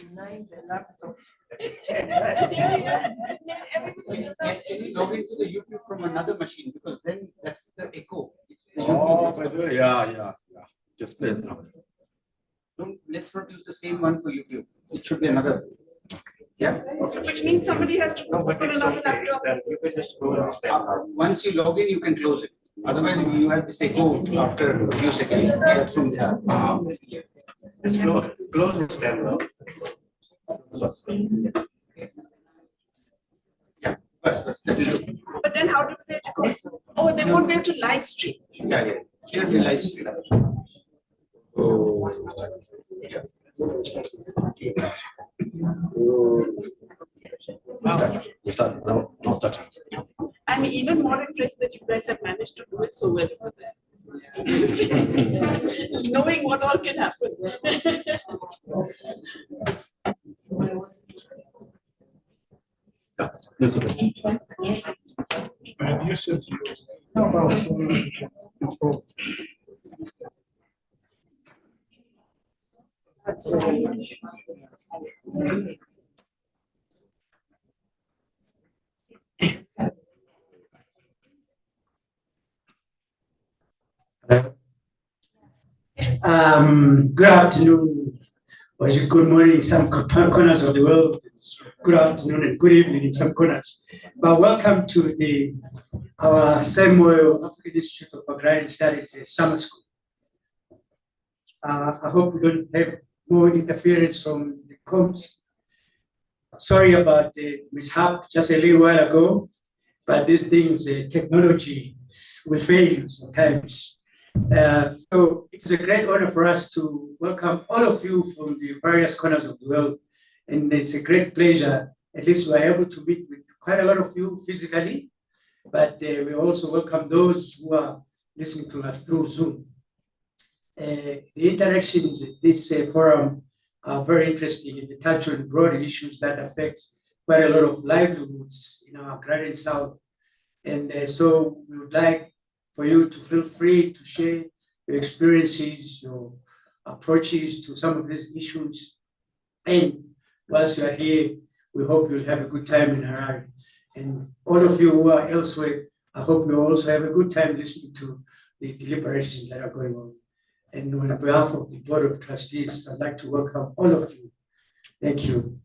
Denying the laptop. Can you log into the YouTube from another machine? Because then that's the echo. It's the YouTube. Yeah. Just play it now. Let's not use the same one for YouTube. It should be another. Yeah. Which means somebody has to open another laptop. You can just go and Once you log in, you can close it. Otherwise, you have this echo after a few seconds. That's from there. just close this tab now. Yeah. But then how do they record? Oh, they won't be able to live stream. Yeah. Here we live stream. Oh. Yeah. Start now. Now start. I'm even more impressed that you guys have managed to do it so well. Knowing what all can happen. That's okay. Good afternoon, or is it good morning in some corners of the world? Good afternoon and good evening in some corners. But welcome to our Samuel African Institute of Agrarian Studies summer school. I hope we don't have more interference from the coach. Sorry about the mishap just a little while ago, but these things, technology will fail you sometimes. So it's a great honor for us to welcome all of you from the various corners of the world. And it's a great pleasure, at least we're able to meet with quite a lot of you physically, but we also welcome those who are listening to us through Zoom. The interactions in this forum are very interesting in the touch on broad issues that affect quite a lot of livelihoods in our agrarian South. And so we would like for you to feel free to share your experiences, your approaches to some of these issues. And whilst you are here, we hope you'll have a good time in Harare. And all of you who are elsewhere, I hope you also have a good time listening to the deliberations that are going on. And on behalf of the Board of Trustees, I'd like to welcome all of you. Thank you.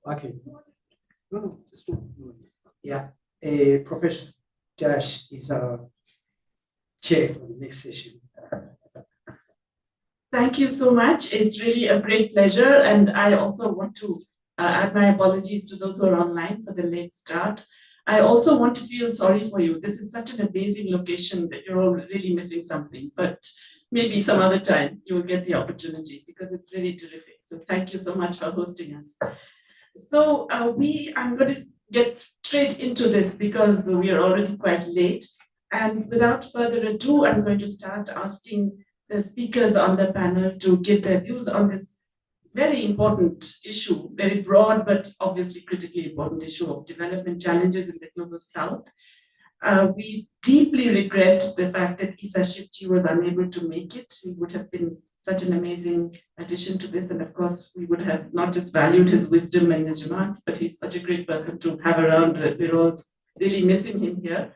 Okay. Yeah, Professor Josh is our chair for the next session. Thank you so much. It's really a great pleasure. And I also want to add my apologies to those who are online for the late start. I also want to feel sorry for you. This is such an amazing location that you're all really missing something, but maybe some other time you will get the opportunity because it's really terrific. So thank you so much for hosting us. So I'm going to get straight into this because we are already quite late. And without further ado, I'm going to start asking the speakers on the panel to give their views on this very important issue, very broad, but obviously critically important issue of development challenges in the Global South. We deeply regret the fact that Issa Shipchi was unable to make it. He would have been such an amazing addition to this. And of course, we would have not just valued his wisdom and his remarks, but he's such a great person to have around. We're all really missing him here.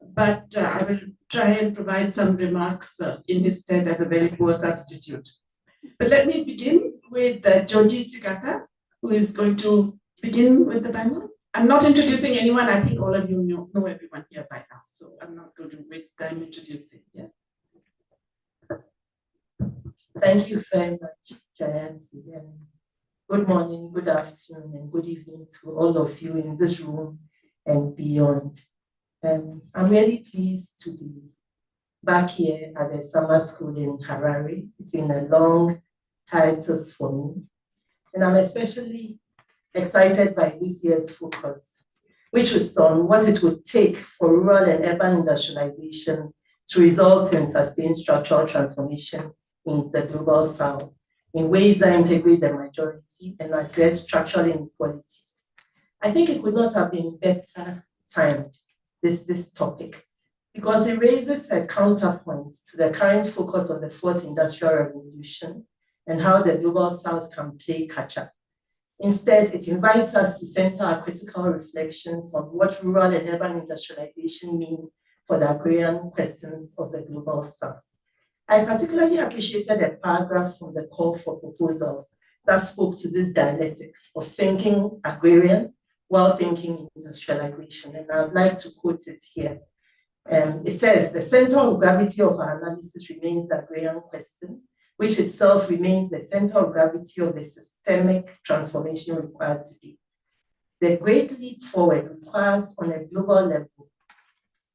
But I will try and provide some remarks in his stead as a very poor substitute. But let me begin with Joji Tsigata, who is going to begin with the panel. I'm not introducing anyone. I think all of you know everyone here by now, so I'm not going to waste time introducing. Yeah. Thank you very much, Jayanti. Good morning, good afternoon, and good evening to all of you in this room and beyond. I'm really pleased to be back here at the summer school in Harare. It's been a long hiatus for me. And I'm especially excited by this year's focus, which is on what it would take for rural and urban industrialization to result in sustained structural transformation in the Global South in ways that integrate the majority and address structural inequalities. I think it could not have been better timed, this topic, because it raises a counterpoint to the current focus on the fourth industrial revolution and how the global south can play catch-up. Instead, it invites us to center our critical reflections on what rural and urban industrialization mean for the agrarian questions of the global south. I particularly appreciated a paragraph from the call for proposals that spoke to this dialectic of thinking agrarian while thinking industrialization, and I'd like to quote it here. It says, the center of gravity of our analysis remains the agrarian question, which itself remains the center of gravity of the systemic transformation required today. The great leap forward requires on a global level,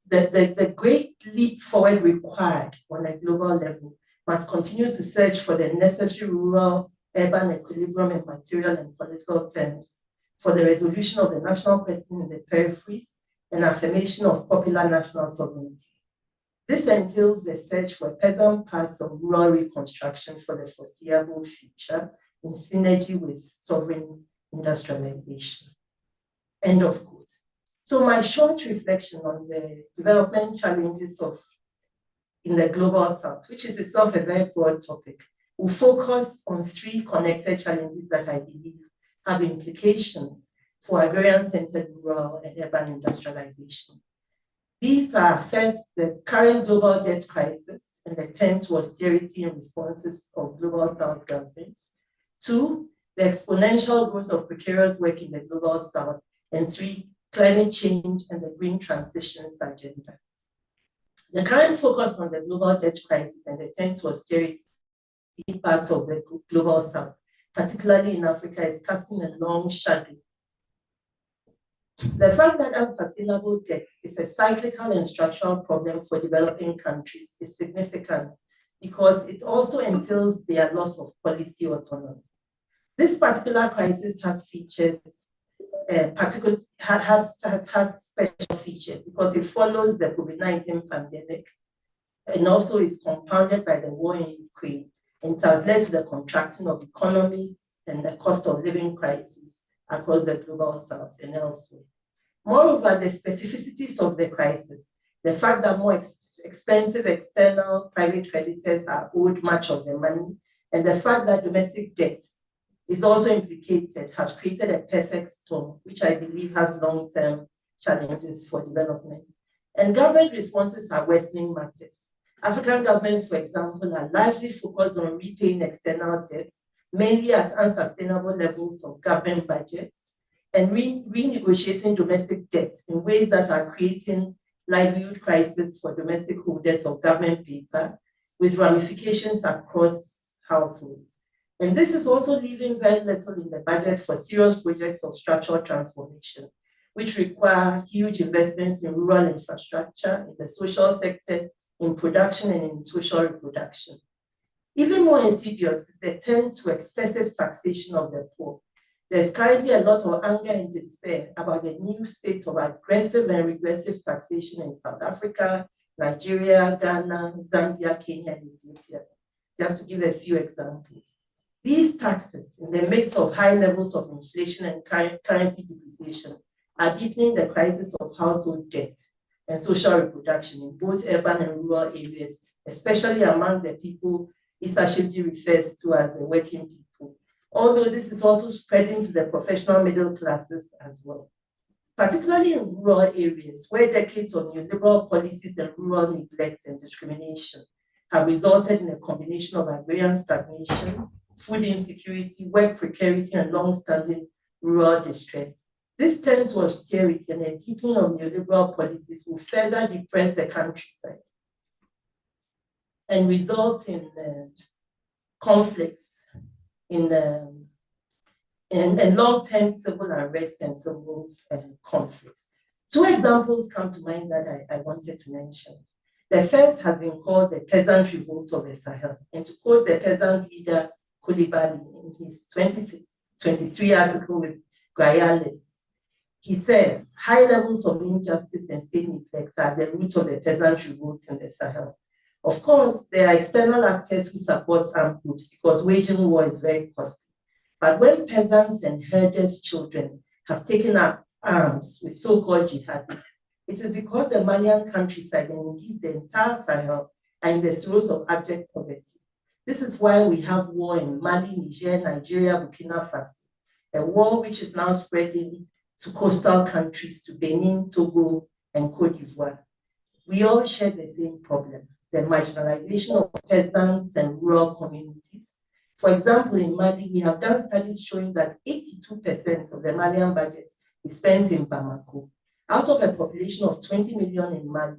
the great leap forward required on a global level must continue to search for the necessary rural-urban equilibrium in material and political terms for the resolution of the national question in the peripheries and affirmation of popular national sovereignty. This entails the search for peasant paths of rural reconstruction for the foreseeable future in synergy with sovereign industrialization. End of quote. So my short reflection on the development challenges in the global south, which is itself a very broad topic, will focus on three connected challenges that I believe have implications for agrarian-centered rural and urban industrialization. These are, first, the current global debt crisis and the turn to austerity in responses of global south governments. Two, the exponential growth of precarious work in the global south. And three, climate change and the green transitions agenda. The current focus on the global debt crisis and the turn to austerity in parts of the global south, particularly in Africa, is casting a long shadow. The fact that unsustainable debt is a cyclical and structural problem for developing countries is significant because it also entails their loss of policy autonomy. This particular crisis has features, has special features because it follows the COVID-19 pandemic and also is compounded by the war in Ukraine, and it has led to the contracting of economies and the cost of living crisis across the global south and elsewhere. Moreover, the specificities of the crisis, the fact that more expensive external private creditors are owed much of the money, and the fact that domestic debt is also implicated, has created a perfect storm, which I believe has long-term challenges for development. And government responses are worsening matters. African governments, for example, are largely focused on repaying external debt, mainly at unsustainable levels of government budgets, and renegotiating domestic debt in ways that are creating livelihood crisis for domestic holders of government paper, with ramifications across households. And this is also leaving very little in the budget for serious projects of structural transformation, which require huge investments in rural infrastructure, in the social sectors, in production and in social reproduction. Even more insidious is the turn to excessive taxation of the poor. There's currently a lot of anger and despair about the new state of aggressive and regressive taxation in South Africa, Nigeria, Ghana, Zambia, Kenya, and Ethiopia, just to give a few examples. These taxes, in the midst of high levels of inflation and currency depreciation, are deepening the crisis of household debt and social reproduction in both urban and rural areas, especially among the people Issa Shivji refers to as the working people, although this is also spreading to the professional middle classes as well. Particularly in rural areas where decades of neoliberal policies and rural neglect and discrimination have resulted in a combination of agrarian stagnation, food insecurity, work precarity, and long-standing rural distress. This turn to austerity and a deepening of neoliberal policies will further depress the countryside and result in conflicts and long-term civil unrest and civil conflicts. Two examples come to mind that I wanted to mention. The first has been called the peasant revolt of the Sahel. And to quote the peasant leader Koulibaly in his 2023 article with Grayalis, he says, high levels of injustice and state neglect are the root of the peasant revolt in the Sahel. Of course, there are external actors who support armed groups because waging war is very costly. But when peasants and herders' children have taken up arms with so-called jihadists, It is because the Malian countryside and indeed the entire Sahel are in the throes of abject poverty. This is why we have war in Mali, Niger, Nigeria, Burkina Faso, a war which is now spreading to coastal countries, to Benin, Togo, and Cote d'Ivoire. We all share the same problem, the marginalization of peasants and rural communities. For example, in Mali, we have done studies showing that 82% of the Malian budget is spent in Bamako. Out of a population of 20 million in Mali,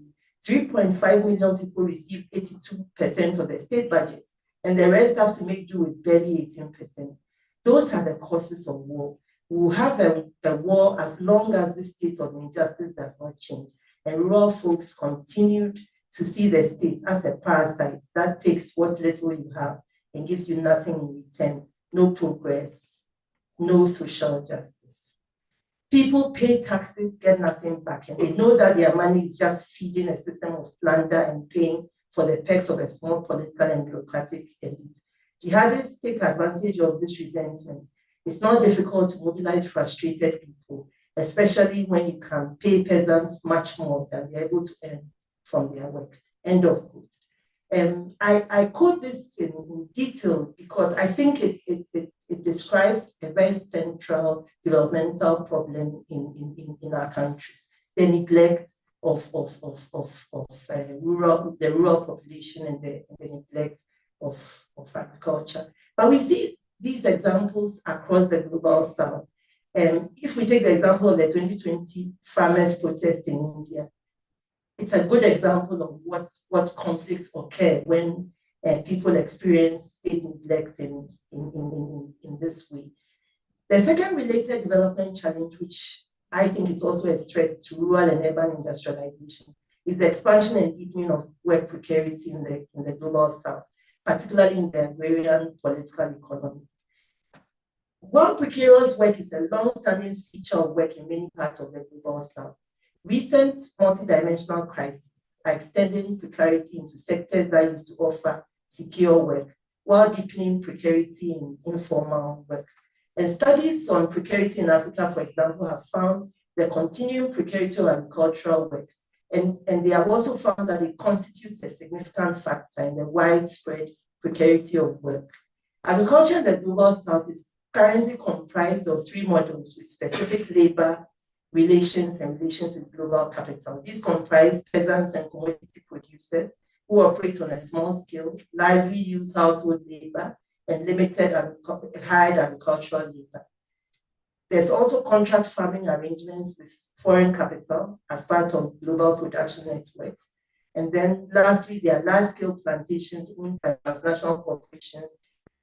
3.5 million people receive 82% of the state budget, and the rest have to make do with barely 18%. Those are the causes of war. We will have a war as long as the state of injustice does not change, and rural folks continued to see the state as a parasite that takes what little you have and gives you nothing in return, no progress, no social justice. People pay taxes, get nothing back, and they know that their money is just feeding a system of plunder and paying for the perks of a small political and bureaucratic elite. Jihadists take advantage of this resentment. It's not difficult to mobilize frustrated people, especially when you can pay peasants much more than they're able to earn from their work. End of quote. I quote this in detail because I think it describes a very central developmental problem in our countries, the neglect of the rural population and the neglect of agriculture. But we see these examples across the global south. If we take the example of the 2020 farmers' protest in India, it's a good example of what conflicts occur when people experience state neglect in this way. The second related development challenge, which I think is also a threat to rural and urban industrialization, is the expansion and deepening of work precarity in the global south, particularly in the agrarian political economy. While precarious work is a long-standing feature of work in many parts of the global south, recent multidimensional crises are extending precarity into sectors that used to offer secure work, while deepening precarity in informal work. And studies on precarity in Africa, for example, have found the continuing precarity of agricultural work. And they have also found that it constitutes a significant factor in the widespread precarity of work. Agriculture in the global south is currently comprised of three models with specific labor relations and relations with global capital. These comprise peasants and commodity producers who operate on a small scale, largely use household labor, and limited hired agricultural labor. There's also contract farming arrangements with foreign capital as part of global production networks. And then lastly, there are large-scale plantations owned by transnational corporations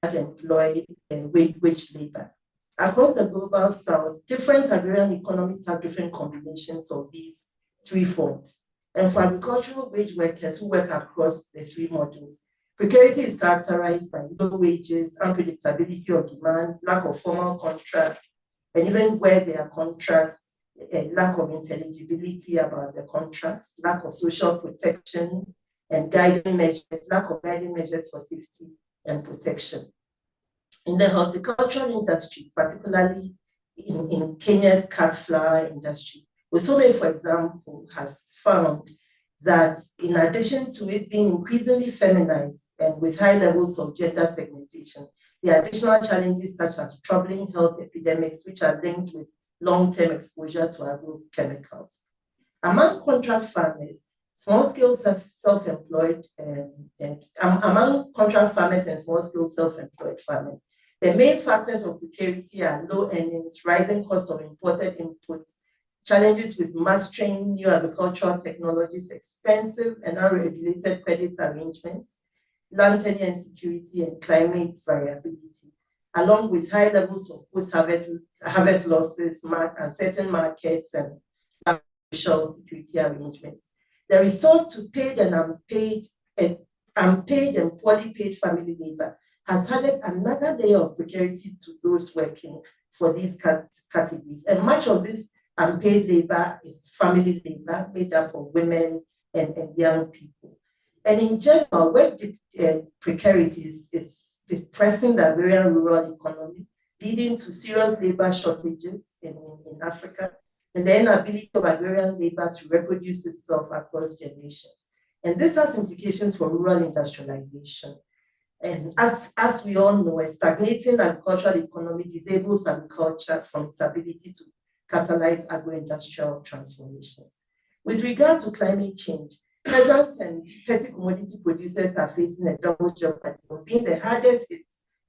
that employ wage labor. Across the global south, different agrarian economies have different combinations of these three forms. And for agricultural wage workers who work across the three models, precarity is characterized by low wages, unpredictability of demand, lack of formal contracts, and even where there are contracts, a lack of intelligibility about the contracts, lack of social protection and guiding measures, lack of guiding measures for safety and protection. In the horticultural industries, particularly in Kenya's cat flower industry, Osome, for example, has found that in addition to it being increasingly feminized and with high levels of gender segmentation, there are additional challenges such as troubling health epidemics, which are linked with long-term exposure to agrochemicals. Among contract farmers, small-scale self-employed, among contract farmers and small-scale self-employed farmers, the main factors of precarity are low earnings, rising costs of imported inputs, challenges with mastering new agricultural technologies, expensive and unregulated credit arrangements, land tenure insecurity, and climate variability, along with high levels of post-harvest losses, uncertain markets, and social security arrangements. The resort to paid and unpaid and poorly paid family labor has added another layer of precarity to those working for these categories. And much of this unpaid labor is family labor made up of women and young people. And in general, work precarity is depressing the agrarian rural economy, leading to serious labor shortages in Africa, and the inability of agrarian labor to reproduce itself across generations. And this has implications for rural industrialization. And as we all know, a stagnating agricultural economy disables agriculture from its ability to catalyze agro-industrial transformations. With regard to climate change, peasants and petty commodity producers are facing a double jeopardy of being the hardest hit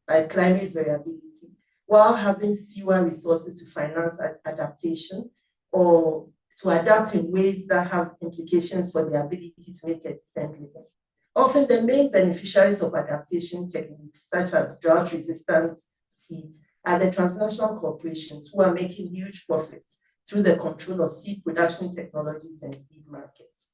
by climate variability, while having fewer resources to finance adaptation or to adapt in ways that have implications for their ability to make a decent living. Often the main beneficiaries of adaptation techniques, such as drought-resistant seeds, are the transnational corporations who are making huge profits through the control of seed production technologies and seed markets.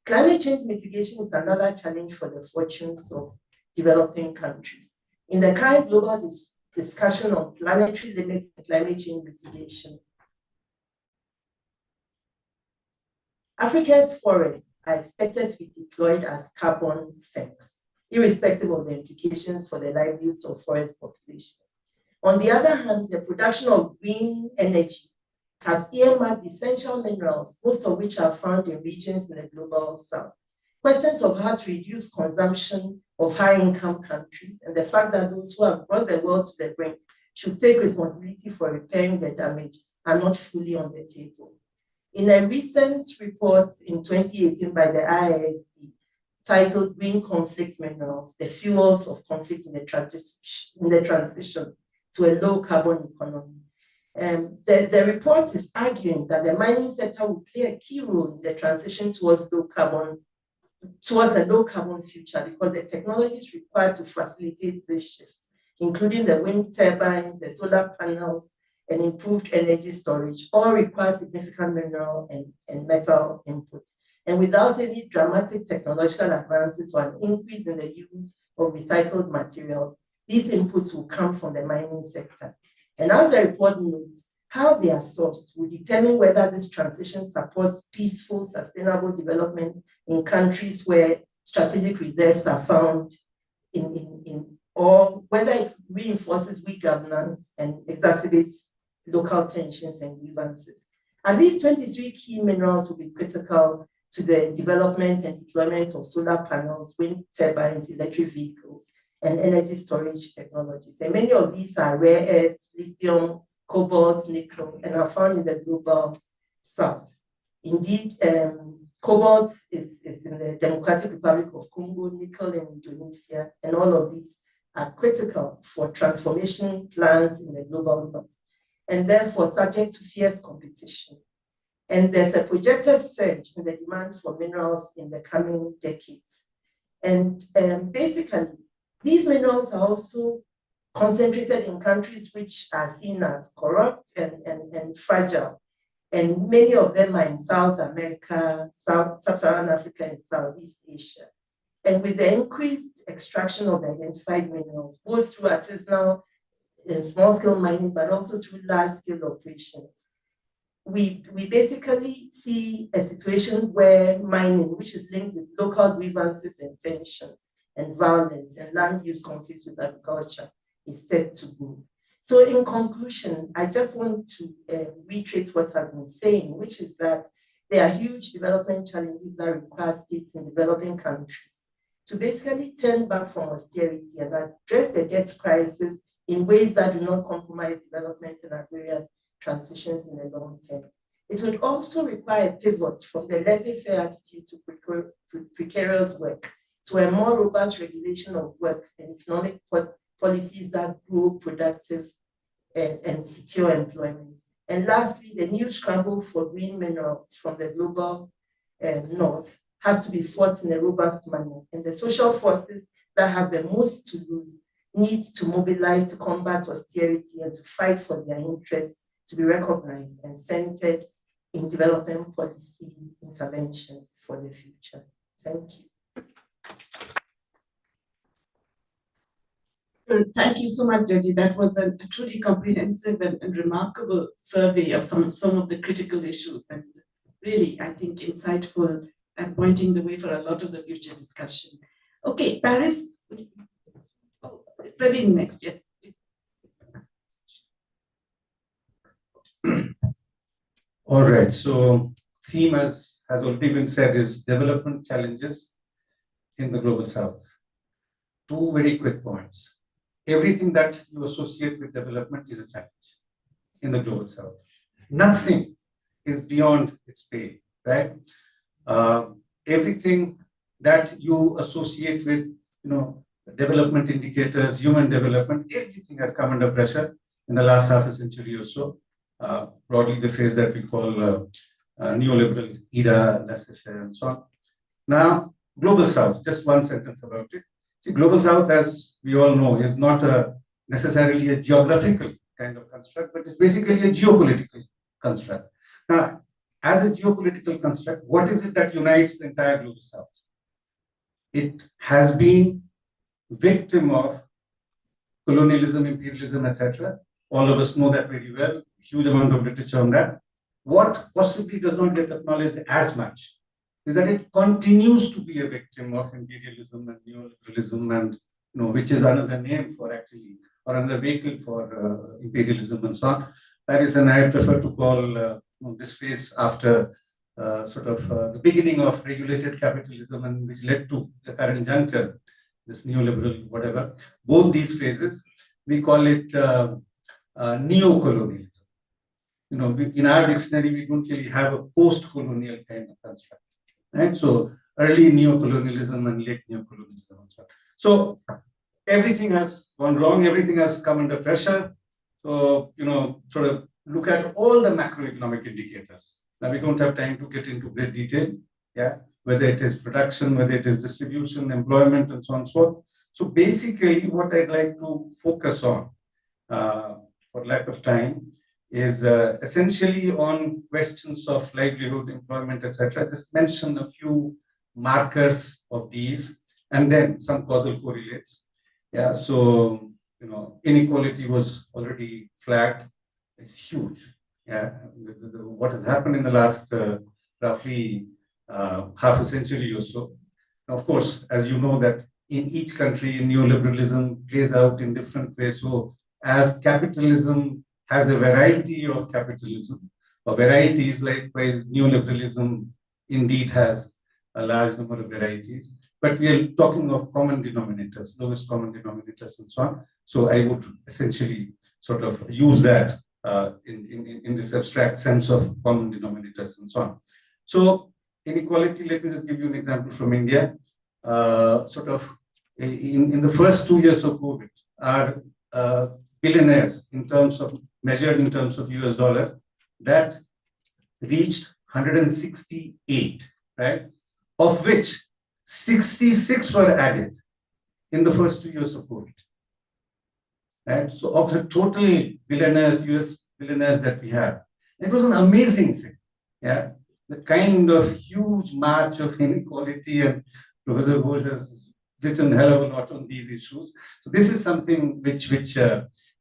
Climate change mitigation is another challenge for the fortunes of developing countries. In the current global discussion on planetary limits and climate change mitigation, Africa's forests are expected to be deployed as carbon sinks, irrespective of the implications for the livelihoods of forest populations. On the other hand, the production of green energy has earmarked essential minerals, most of which are found in regions in the global south. Questions of how to reduce consumption of high-income countries and the fact that those who have brought the world to the brink should take responsibility for repairing the damage are not fully on the table. In a recent report in 2018 by the IISD titled Green Conflict Minerals, the Fuels of Conflict in the Transition to a Low Carbon Economy, the report is arguing that the mining sector will play a key role in the transition towards a low carbon future, because the technologies required to facilitate this shift, including the wind turbines, the solar panels, and improved energy storage, all require significant mineral and metal inputs. And without any dramatic technological advances or an increase in the use of recycled materials, these inputs will come from the mining sector. And as the report notes, how they are sourced will determine whether this transition supports peaceful, sustainable development in countries where strategic reserves are found or whether it reinforces weak governance and exacerbates local tensions and grievances. At least 23 key minerals will be critical to the development and deployment of solar panels, wind turbines, electric vehicles, and energy storage technologies. And many of these are rare earths, lithium, cobalt, nickel, and are found in the global south. Indeed, cobalt is in the Democratic Republic of Congo, nickel in Indonesia, and all of these are critical for transformation plans in the global north, and therefore subject to fierce competition. And there's a projected surge in the demand for minerals in the coming decades. And basically, these minerals are also concentrated in countries which are seen as corrupt and fragile. And many of them are in South America, Sub-Saharan Africa, and Southeast Asia. And with the increased extraction of the identified minerals, both through artisanal and small-scale mining, but also through large-scale operations, we basically see a situation where mining, which is linked with local grievances and tensions and violence and land use conflicts with agriculture, is set to grow. So in conclusion, I just want to reiterate what I've been saying, which is that there are huge development challenges that require states in developing countries to basically turn back from austerity and address the debt crisis in ways that do not compromise development and agrarian transitions in the long term. It would also require a pivot from the laissez-faire attitude to precarious work to a more robust regulation of work and economic policies that grow productive and secure employment. And lastly, the new scramble for green minerals from the global north has to be fought in a robust manner. And the social forces that have the most to lose need to mobilize to combat austerity and to fight for their interests to be recognized and centered in development policy interventions for the future. Thank you. Thank you so much, Joji. That was a truly comprehensive and remarkable survey of some of the critical issues, and really, I think, insightful and pointing the way for a lot of the future discussion. Okay, Paris. Oh, Praveen next, yes. All right, so theme has already been said is development challenges in the global south. Two very quick points. Everything that you associate with development is a challenge in the global south. Nothing is beyond its pay, right? Everything that you associate with, development indicators, human development, everything has come under pressure in the last half a century or so. Broadly, the phrase that we call neoliberal era, laissez-faire, and so on. Now, global south, just one sentence about it. See, global south, as we all know, is not necessarily a geographical kind of construct, but it's basically a geopolitical construct. Now, as a geopolitical construct, what is it that unites the entire global south? It has been victim of colonialism, imperialism, etc. All of us know that very well. Huge amount of literature on that. What possibly does not get acknowledged as much is that it continues to be a victim of imperialism and neoliberalism, and which is another name for actually, or another vehicle for imperialism and so on. That is, and I prefer to call this phase after the beginning of regulated capitalism, and which led to the current juncture, this neoliberal whatever. Both these phases, we call it neo-colonialism. In our dictionary, we don't really have a post-colonial kind of construct, right? So early neo-colonialism and late neo-colonialism and so on. So everything has gone wrong. Everything has come under pressure. So, sort of look at all the macroeconomic indicators. Now, we don't have time to get into great detail, yeah, whether it is production, whether it is distribution, employment, and so on and so forth. So basically, what I'd like to focus on, for lack of time, is essentially on questions of livelihood, employment, etc. Just mention a few markers of these, and then some causal correlates. Yeah, so inequality was already flagged. It's huge. Yeah, what has happened in the last roughly half a century or so. Of course, as you know, that in each country, neoliberalism plays out in different ways. So as capitalism has a variety of capitalism, or varieties, likewise neoliberalism indeed has a large number of varieties. But we are talking of common denominators, lowest common denominators, and so on. So I would essentially sort of use that in this abstract sense of common denominators and so on. So inequality, let me just give you an example from India. In the first 2 years of COVID, our billionaires, measured in terms of US dollars, that reached 168, right? Of which 66 were added in the first 2 years of COVID. Right? So of the total billionaires, US billionaires that we have, it was an amazing thing. Yeah, the kind of huge march of inequality, and Professor Ghosh has written a hell of a lot on these issues. So this is something which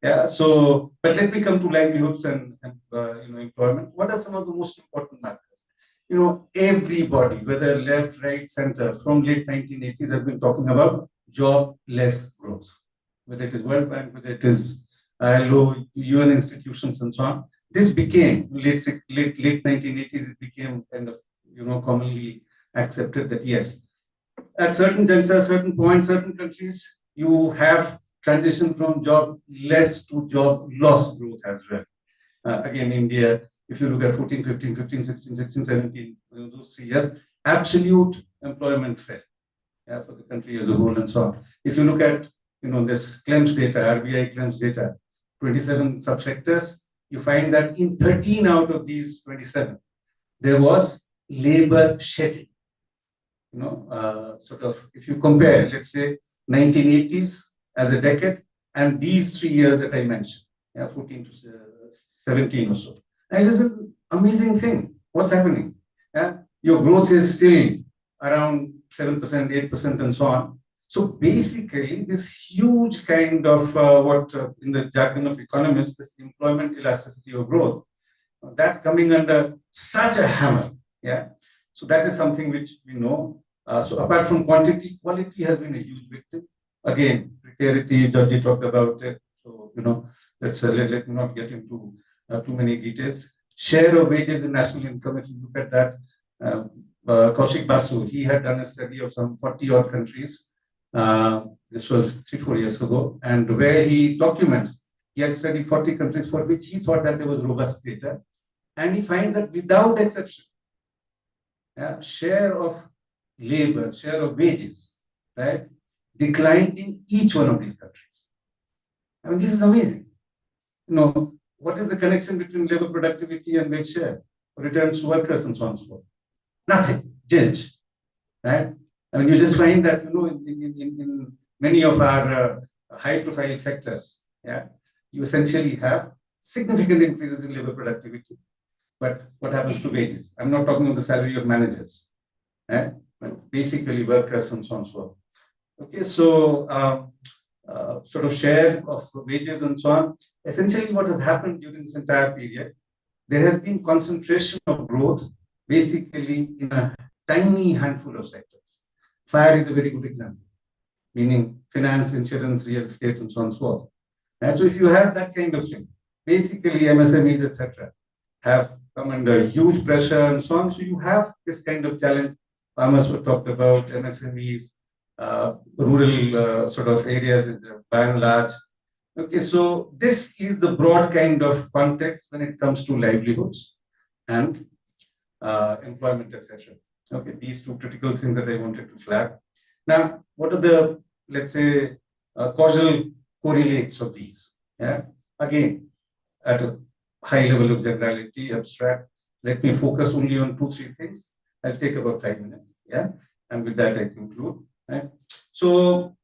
yeah. So, but let me come to livelihoods and employment. What are some of the most important markers? Everybody, whether left, right, center, from late 1980s has been talking about jobless growth. Whether it is World Bank, whether it is ILO, UN institutions, and so on. This became late 1980s. It became kind of commonly accepted that yes, at certain junctures, certain points, certain countries, you have transition from jobless to job loss growth as well. Again, India, if you look at 14, 15, 15, 16, 16, 17, those 3 years, absolute employment fell for the country as a whole, and so on. If you look at this claims data, RBI claims data, 27 subsectors, you find that in 13 out of these 27, there was labor shedding. If you compare, let's say, 1980s as a decade, and these 3 years that I mentioned, 14 to 17 or so. And it is an amazing thing. What's happening? Your growth is still around 7%, 8%, and so on. So basically, this huge kind of what in the jargon of economists, this employment elasticity of growth, that coming under such a hammer. Yeah. So that is something which we know. So apart from quantity, quality has been a huge victim. Again, precarity, Georgie talked about it. So, let me not get into too many details. share of wages in national income, if you look at that, Kaushik Basu, he had done a study of some 40 odd countries. This was 3-4 years ago, and where he documents, he had studied 40 countries for which he thought that there was robust data. And he finds that without exception, share of labor, share of wages, right, declined in each one of these countries. I mean, this is amazing. You know, what is the connection between labor productivity and wage share, returns to workers and so on and so forth? Nothing, zilch, right? I mean, you just find that, you know, in many of our high-profile sectors, you essentially have significant increases in labor productivity. But what happens to wages? I'm not talking about the salary of managers, but basically workers and so on and so on. Okay, so sort of share of wages and so on. Essentially, what has happened during this entire period, there has been concentration of growth basically in a tiny handful of sectors. Fire is a very good example, meaning finance, insurance, real estate, and so on and so forth. And so if you have that kind of thing, basically MSMEs, etc., have come under huge pressure and so on. So you have this kind of challenge. Farmers were talked about, MSMEs, rural sort of areas by and large. Okay, so this is the broad kind of context when it comes to livelihoods and employment, etc. Okay, these two critical things that I wanted to flag. Now, what are the, let's say, causal correlates of these? Yeah, again, at a high level of generality, abstract. Let me focus only on 2-3 things. I'll take about 5 minutes. Yeah, and with that I conclude. Right? So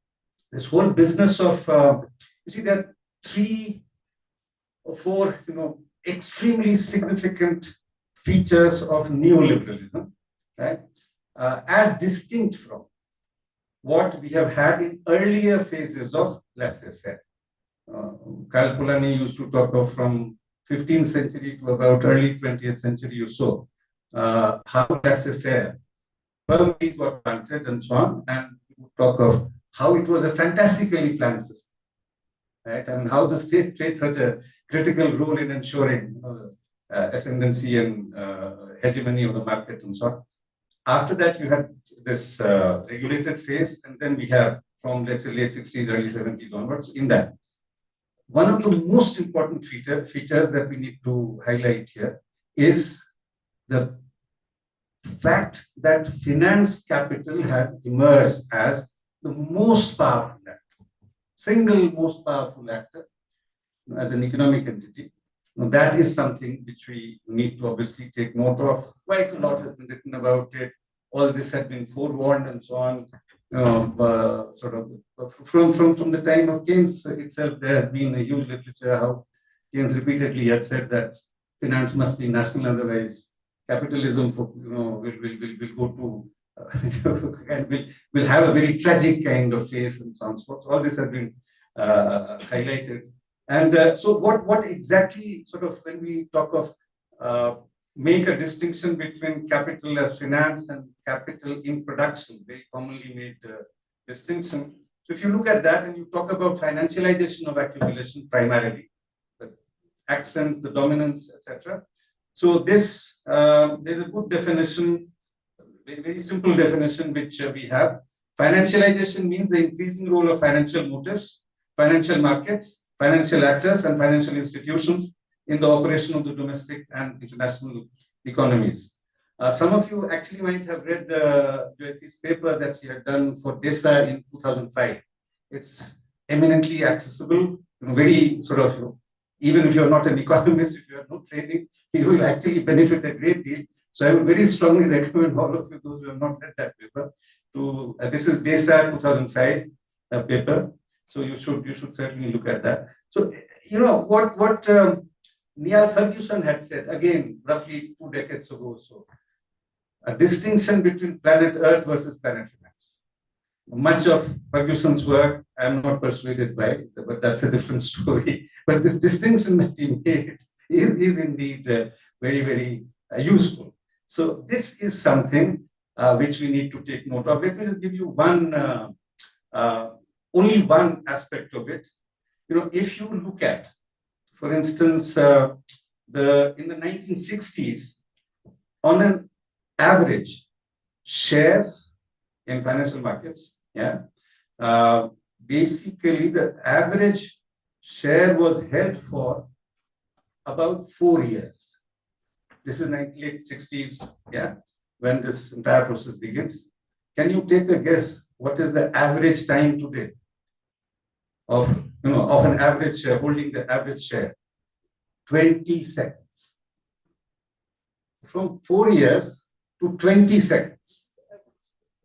this whole business of you see, there are 3 or 4, you know, extremely significant features of neoliberalism, right? As distinct from what we have had in earlier phases of laissez-faire. Karl Polanyi used to talk of from 15th century to about early 20th century or so, how laissez-faire firmly got planted and so on, and we would talk of how it was a fantastically planned system, right? And how the state played such a critical role in ensuring, you know, the ascendancy and hegemony of the market and so on. After that, you had this regulated phase, and then we have from, let's say, late 60s, early 70s onwards. In that, one of the most important features that we need to highlight here is the fact that finance capital has emerged as the most powerful actor, single most powerful actor as an economic entity. Now, that is something which we need to obviously take note of. Quite a lot has been written about it. All this had been forewarned and so on. Sort of from the time of Keynes itself, there has been a huge literature how Keynes repeatedly had said that finance must be national, otherwise capitalism, will go to and will have a very tragic kind of face and so on. So all this has been highlighted. And so what exactly sort of when we talk of make a distinction between capital as finance and capital in production, very commonly made distinction. So if you look at that and you talk about financialization of accumulation primarily, the accent, the dominance, etc. So this, there's a good definition, very simple definition which we have. Financialization means the increasing role of financial motives, financial markets, financial actors, and financial institutions in the operation of the domestic and international economies. Some of you actually might have read Jyoti's paper that she had done for DESA in 2005. It's eminently accessible, very sort of, even if you're not an economist, if you have no training, you will actually benefit a great deal. So I would very strongly recommend all of you, those who have not read that paper, to this is DESA 2005 paper. So you should certainly look at that. So what Niall Ferguson had said, again, roughly 2 decades ago or so, a distinction between planet Earth versus planet finance. Much of Ferguson's work I'm not persuaded by, but that's a different story. But this distinction that he made is indeed very, very useful. So this is something which we need to take note of. Let me just give you only one aspect of it. If you look at, for instance, in the 1960s, on an average, shares in financial markets, basically the average share was held for about 4 years. This is late 60s, when this entire process begins. Can you take a guess what is the average time today of an average share, holding the average share? 20 seconds. From 4 years to 20 seconds.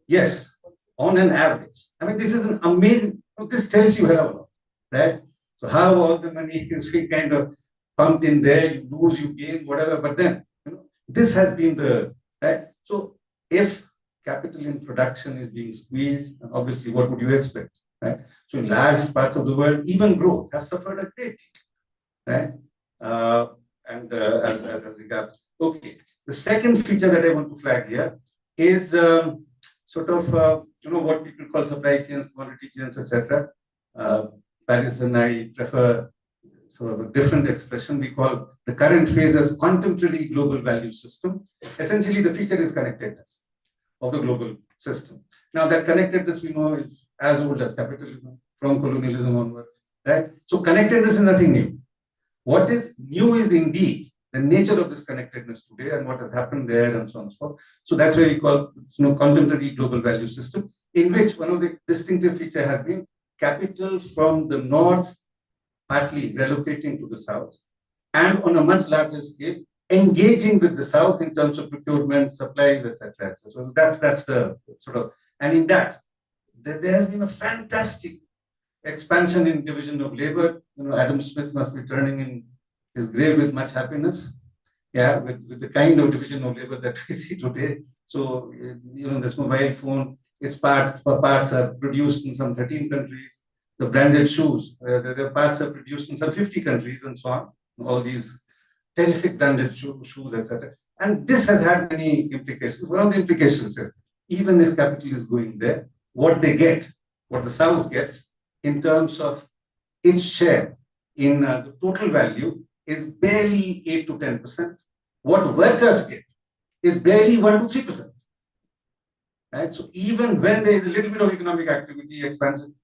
Yes, on an average. I mean, this is an amazing, this tells you how, right? So how all the money is being kind of pumped in there, you lose, you gain, whatever, but then, this has been the, right? So if capital in production is being squeezed, obviously what would you expect, right? So in large parts of the world, even growth has suffered a great deal, right? As regards, okay. The second feature that I want to flag here is sort of, what people call supply chains, commodity chains, etc. Paris and I prefer sort of a different expression. We call the current phase as contemporary global value system. Essentially, the feature is connectedness of the global system. Now, that connectedness we know is as old as capitalism, from colonialism onwards, right? So connectedness is nothing new. What is new is indeed the nature of this connectedness today and what has happened there and so on and so forth. So that's why we call contemporary global value system, in which one of the distinctive features has been capital from the north partly relocating to the south, and on a much larger scale, engaging with the south in terms of procurement, supplies, etc. So that's the sort of, and in that, there has been a fantastic expansion in division of labor. Adam Smith must be turning in his grave with much happiness, with the kind of division of labor that we see today. So, this mobile phone, its parts are produced in some 13 countries. The branded shoes, the parts are produced in some 50 countries and so on. All these terrific branded shoes, etc. And this has had many implications. One of the implications is, even if capital is going there, what the South gets in terms of its share in the total value is barely 8 to 10%. What workers get is barely 1 to 3%. Right? So even when there is a little bit of economic activity, expansion,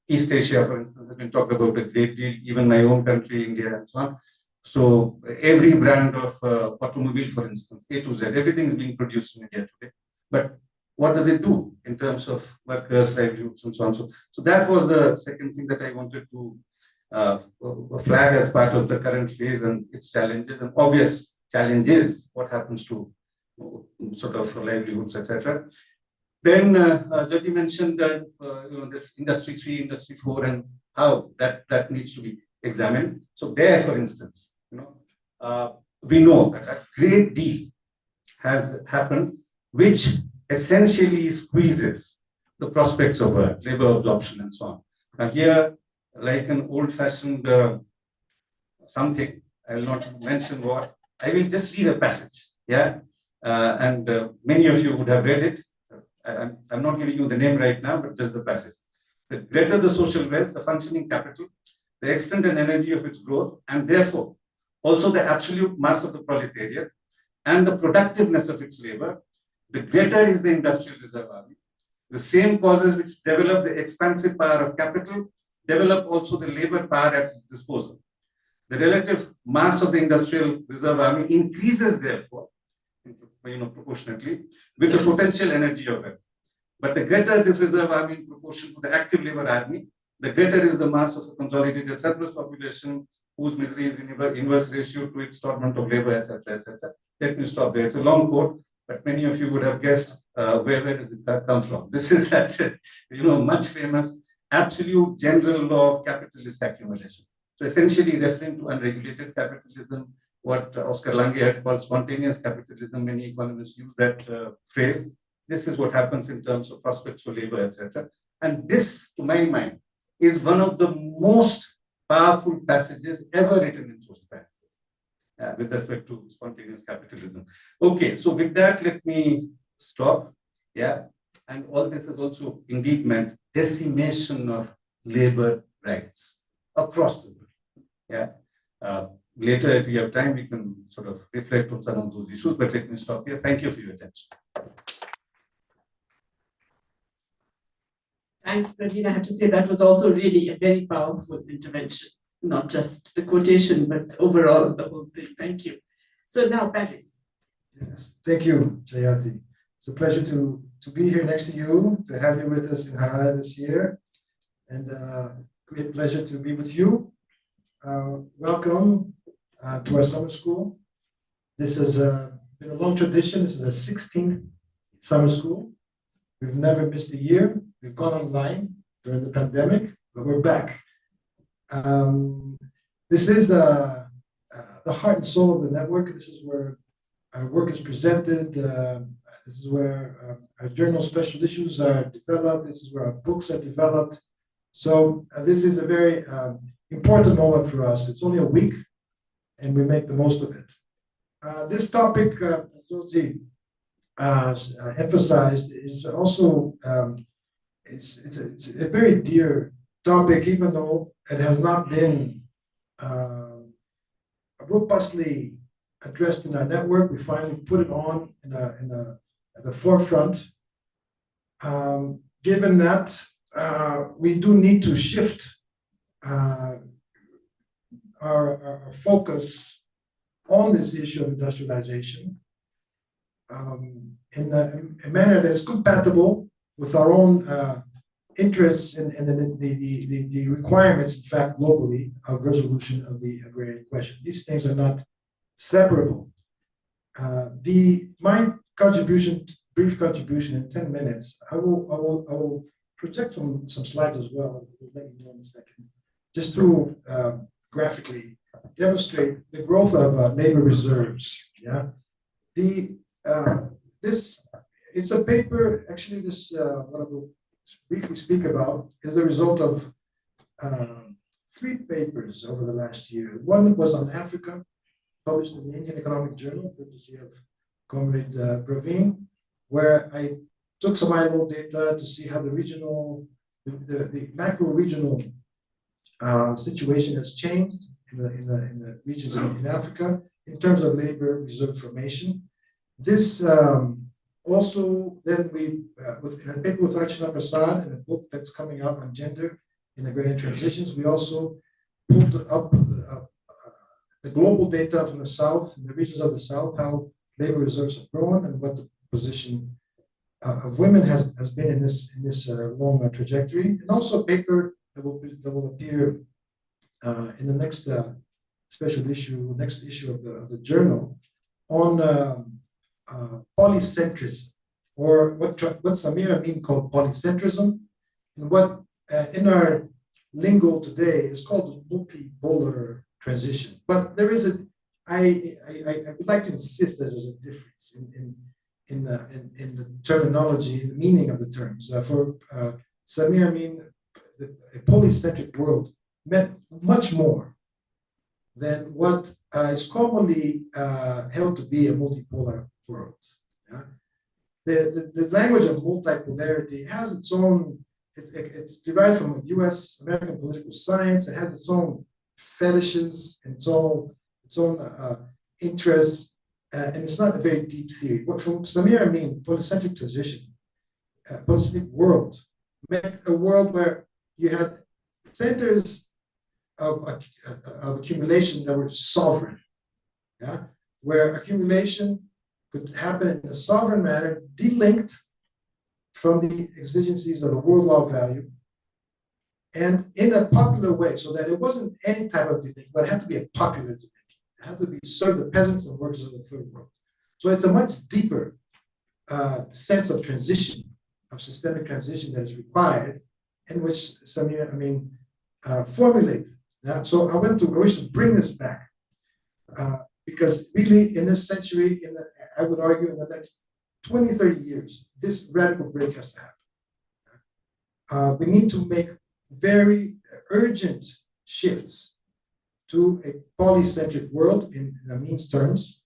East Asia, for instance, has been talked about a great deal, even my own country, India, and so on. So every brand of automobile, for instance, A to Z, everything is being produced in India today. But what does it do in terms of workers, livelihoods, and so on? So that was the second thing that I wanted to flag as part of the current phase and its challenges. And obvious challenges, what happens to sort of livelihoods, etc. Then Jyoti mentioned this Industry 3, Industry 4, and how that needs to be examined. So there, for instance, we know that a great deal has happened, which essentially squeezes the prospects of work, labor absorption, and so on. Now here, like an old-fashioned something, I will not mention what, I will just read a passage, and many of you would have read it. I'm not giving you the name right now, but just the passage. The greater the social wealth, the functioning capital, the extent and energy of its growth, and therefore also the absolute mass of the proletariat and the productiveness of its labor, the greater is the industrial reserve army. The same causes which develop the expansive power of capital develop also the labor power at its disposal. The relative mass of the industrial reserve army increases, therefore, proportionately, with the potential energy of it. But the greater this reserve army in proportion to the active labor army, the greater is the mass of the consolidated surplus population, whose misery is in inverse ratio to its torment of labor, etc., etc. Let me stop there. It's a long quote, but many of you would have guessed where does it come from. This is, that's it, much famous absolute general law of capitalist accumulation. So essentially referring to unregulated capitalism, what Oscar Lange had called spontaneous capitalism, many economists use that phrase. This is what happens in terms of prospects for labor, etc. And this, to my mind, is one of the most powerful passages ever written in social sciences with respect to spontaneous capitalism. Okay, so with that, let me stop. And all this has also indeed meant decimation of labor rights across the world. later, if we have time, we can sort of reflect on some of those issues, but let me stop here. Thank you for your attention. Thanks, Praveen. I have to say that was also really a very powerful intervention, not just the quotation, but overall the whole thing. Thank you. So now, Paris. Yes, thank you, Jayati. It's a pleasure to be here next to you, to have you with us in Harare this year, and great pleasure to be with you. Welcome to our summer school. This has been a long tradition. This is our 16th summer school. We've never missed a year. We've gone online during the pandemic, but we're back. This is the heart and soul of the network. This is where our work is presented. This is where our journal special issues are developed. This is where our books are developed. So this is a very important moment for us. It's only a week, and we make the most of it. This topic, as Josie emphasized, is also it's a very dear topic, even though it has not been robustly addressed in our network. We finally put it on at the forefront. Given that we do need to shift our focus on this issue of industrialization in a manner that is compatible with our own interests and the requirements, in fact, globally, of resolution of the agrarian question. These things are not separable. My contribution, brief contribution in 10 minutes, I will project some slides as well. We'll let you know in a second, just to graphically demonstrate the growth of labor reserves. Yeah, this it's a paper. Actually, this what I will briefly speak about is the result of 3 papers over the last year. One was on Africa, published in the Indian Economic Journal, courtesy of Comrade Praveen, where I took some ILO data to see how the regional, the macro regional situation has changed in the regions in Africa in terms of labor reserve formation. This also then we with in a paper with Archana Prasad and a book that's coming out on gender in agrarian transitions, we also pulled up the global data from the South, in the regions of the South, how labor reserves have grown and what the position of women has been in this long trajectory, and also a paper that will appear in the next next issue of the journal on polycentrism, or what Samir Amin called polycentrism, and what in our lingo today is called multipolar transition. But there is I would like to insist that there's a difference in the terminology, in the meaning of the terms. For Samir Amin, a polycentric world meant much more than what is commonly held to be a multipolar world. Yeah? The language of multipolarity has its own, it's derived from US American political science. It has its own fetishes and its own interests, and it's not a very deep theory. But from Samir Amin, polycentric transition, polycentric world meant a world where you had centers of accumulation that were sovereign, yeah? Where accumulation could happen in a sovereign manner, delinked from the exigencies of the world law of value, and in a popular way, so that it wasn't any type of delinking, but it had to be a popular delinking. It had to be serve the peasants and workers of the third world. So it's a much deeper sense of transition, of systemic transition that is required, in which Samir Amin formulated. Yeah? So I wish to bring this back because really in this century, I would argue in the next 20, 30 years, this radical break has to happen. We need to make very urgent shifts to a polycentric world in Amin's terms,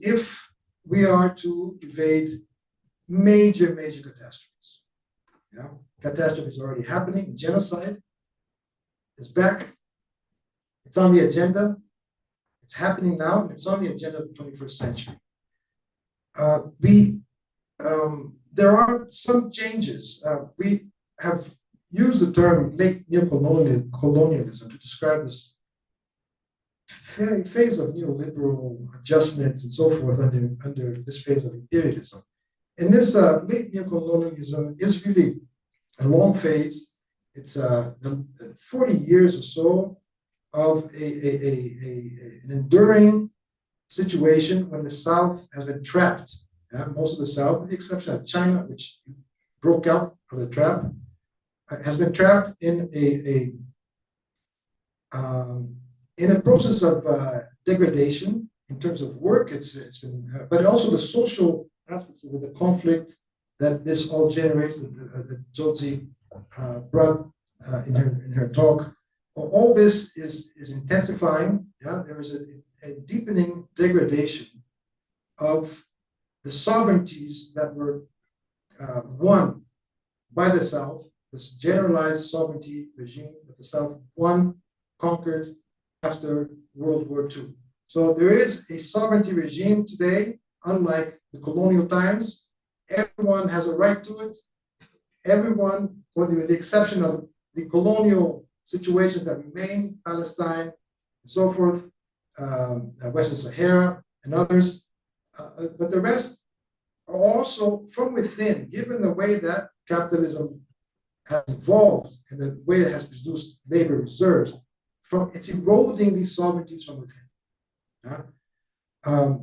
if we are to evade major catastrophes. Yeah? Catastrophe is already happening. Genocide is back It's on the agenda. It's happening now, and it's on the agenda of the 21st century. There are some changes. We have used the term late neocolonialism to describe this phase of neoliberal adjustments and so forth under this phase of imperialism. And this late neocolonialism is really a long phase. It's 40 years or so of an enduring situation when the South has been trapped. Most of the South, with the exception of China, which broke out of the trap, has been trapped in a process of degradation in terms of work. It's been, but also the social aspects of the conflict that this all generates. That Jodzi brought in her talk. All this is intensifying. Yeah, there is a deepening degradation of the sovereignties that were won by the South, this generalized sovereignty regime that the South won, conquered after World War II. So there is a sovereignty regime today, unlike the colonial times. Everyone has a right to it. Everyone, with the exception of the colonial situations that remain, Palestine and so forth, Western Sahara and others, but the rest are also from within, given the way that capitalism has evolved and the way it has produced labor reserves, it's eroding these sovereignties from within.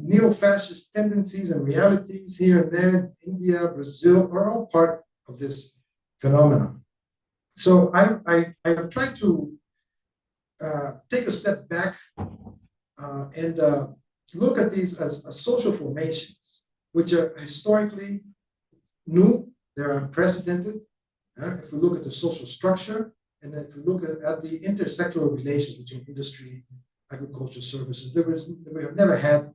Neo-fascist tendencies and realities here and there, India, Brazil, are all part of this phenomenon. So I tried to take a step back and look at these as social formations, which are historically new, they're unprecedented. If we look at the social structure, and if we look at the intersectoral relations between industry, agriculture, services, we have never had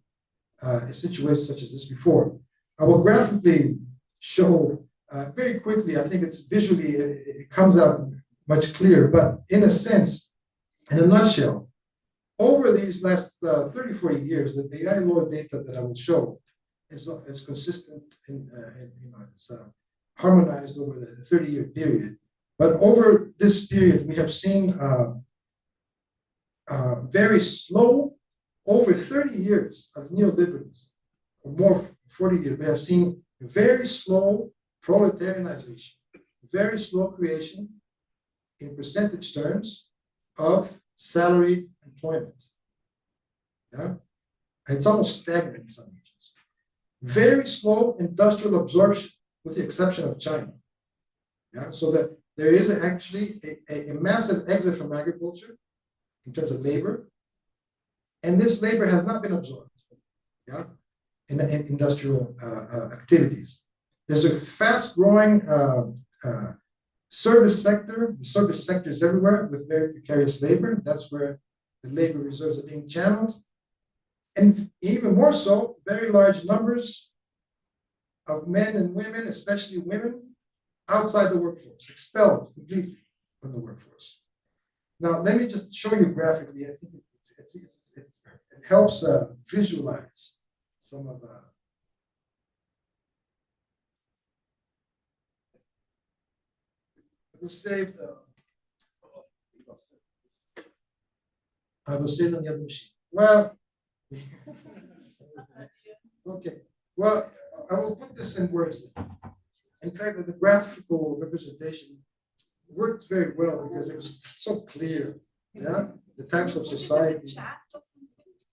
a situation such as this before. I will graphically show very quickly. I think it's visually, it comes out much clearer, but in a sense, in a nutshell, over these last 30, 40 years, the ILO data that I will show is consistent it's harmonized over the 30-year period. But over this period, we have seen very slow, over 30 years of neoliberalism, or more 40 years, we have seen very slow proletarianization, very slow creation in percentage terms of salaried employment. Yeah? And it's almost stagnant in some regions. Very slow industrial absorption, with the exception of China. Yeah? So that there is actually a massive exit from agriculture in terms of labor, and this labor has not been absorbed, yeah, in industrial activities. There's a fast-growing service sector. The service sector is everywhere with very precarious labor. That's where the labor reserves are being channeled, and even more so, very large numbers of men and women, especially women, outside the workforce, expelled completely from the workforce. Now, let me just show you graphically. I think it helps visualize some of the. It was saved. I was saved on the other machine. Well, okay. Well, I will put this in words. In fact, the graphical representation worked very well because it was so clear. Yeah, the types of society. Chat or something?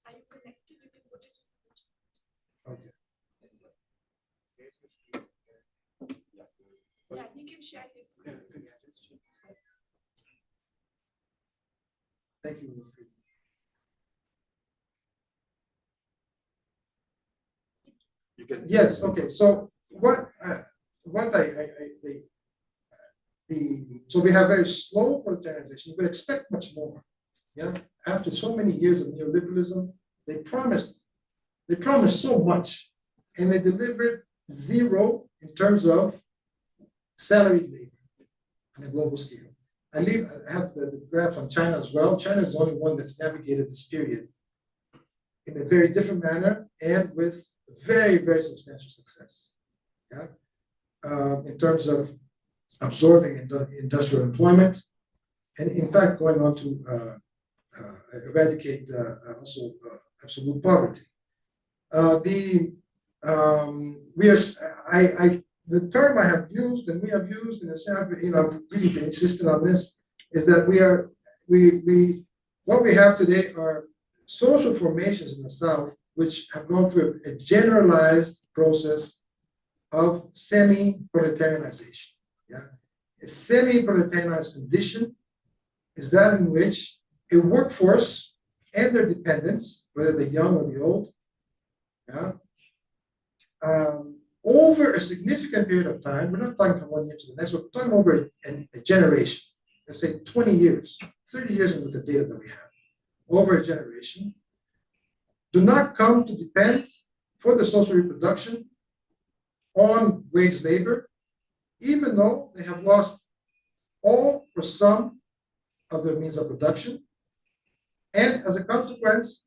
Are you connected? You can put it in the chat. Okay. Yeah, he can share his screen. Thank you. You can. Yes. Okay. So so we have very slow proletarianization. You would expect much more. Yeah. After so many years of neoliberalism, they promised so much, and they delivered zero in terms of salaried labor on a global scale. I have the graph on China as well. China is the only one that's navigated this period in a very different manner and with very, very substantial success. Yeah, in terms of absorbing industrial employment, and in fact going on to eradicate also absolute poverty. The term I have used and we have used, and I've really been insistent on this, is that what we have today are social formations in the South which have gone through a generalized process of semi-proletarianization. Yeah, a semi-proletarianized condition is that in which a workforce and their dependents, whether the young or the old, yeah, over a significant period of time, we're not talking from 1 year to the next, we're talking over a generation, let's say 20 years, 30 years with the data that we have, over a generation, do not come to depend for the social reproduction on wage labor, even though they have lost all or some of their means of production, and as a consequence,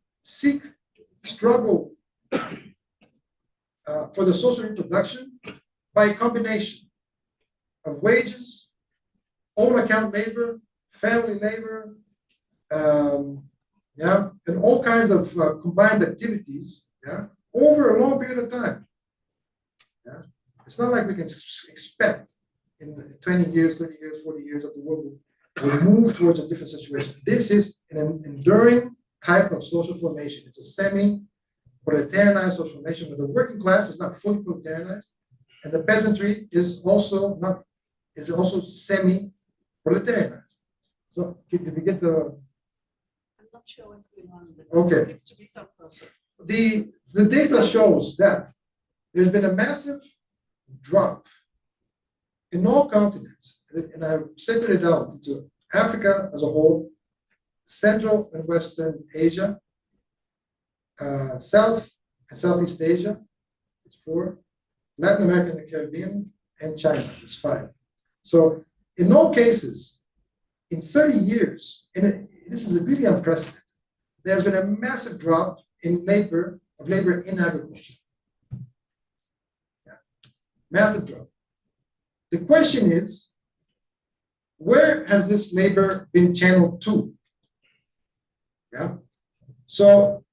struggle for the social reproduction by a combination of wages, own account labor, family labor, yeah, and all kinds of combined activities, yeah, over a long period of time. Yeah, it's not like we can expect in 20 years, 30 years, 40 years that the world will move towards a different situation. This is an enduring type of social formation. It's a semi-proletarianized social formation, but the working class is not fully proletarianized, and the peasantry is also semi-proletarianized. So did we get the? I'm not sure what's going on. Okay. Seems to be some problem. The data shows that there's been a massive drop in all continents, and I've separated out into Africa as a whole, Central and Western Asia, South and Southeast Asia, it's 4, Latin America and the Caribbean, and China, it's 5. So in all cases, in 30 years, and this is really unprecedented, there's been a massive drop in labor in agriculture. Yeah. Massive drop. The question is, where has this labor been channeled to? Yeah. So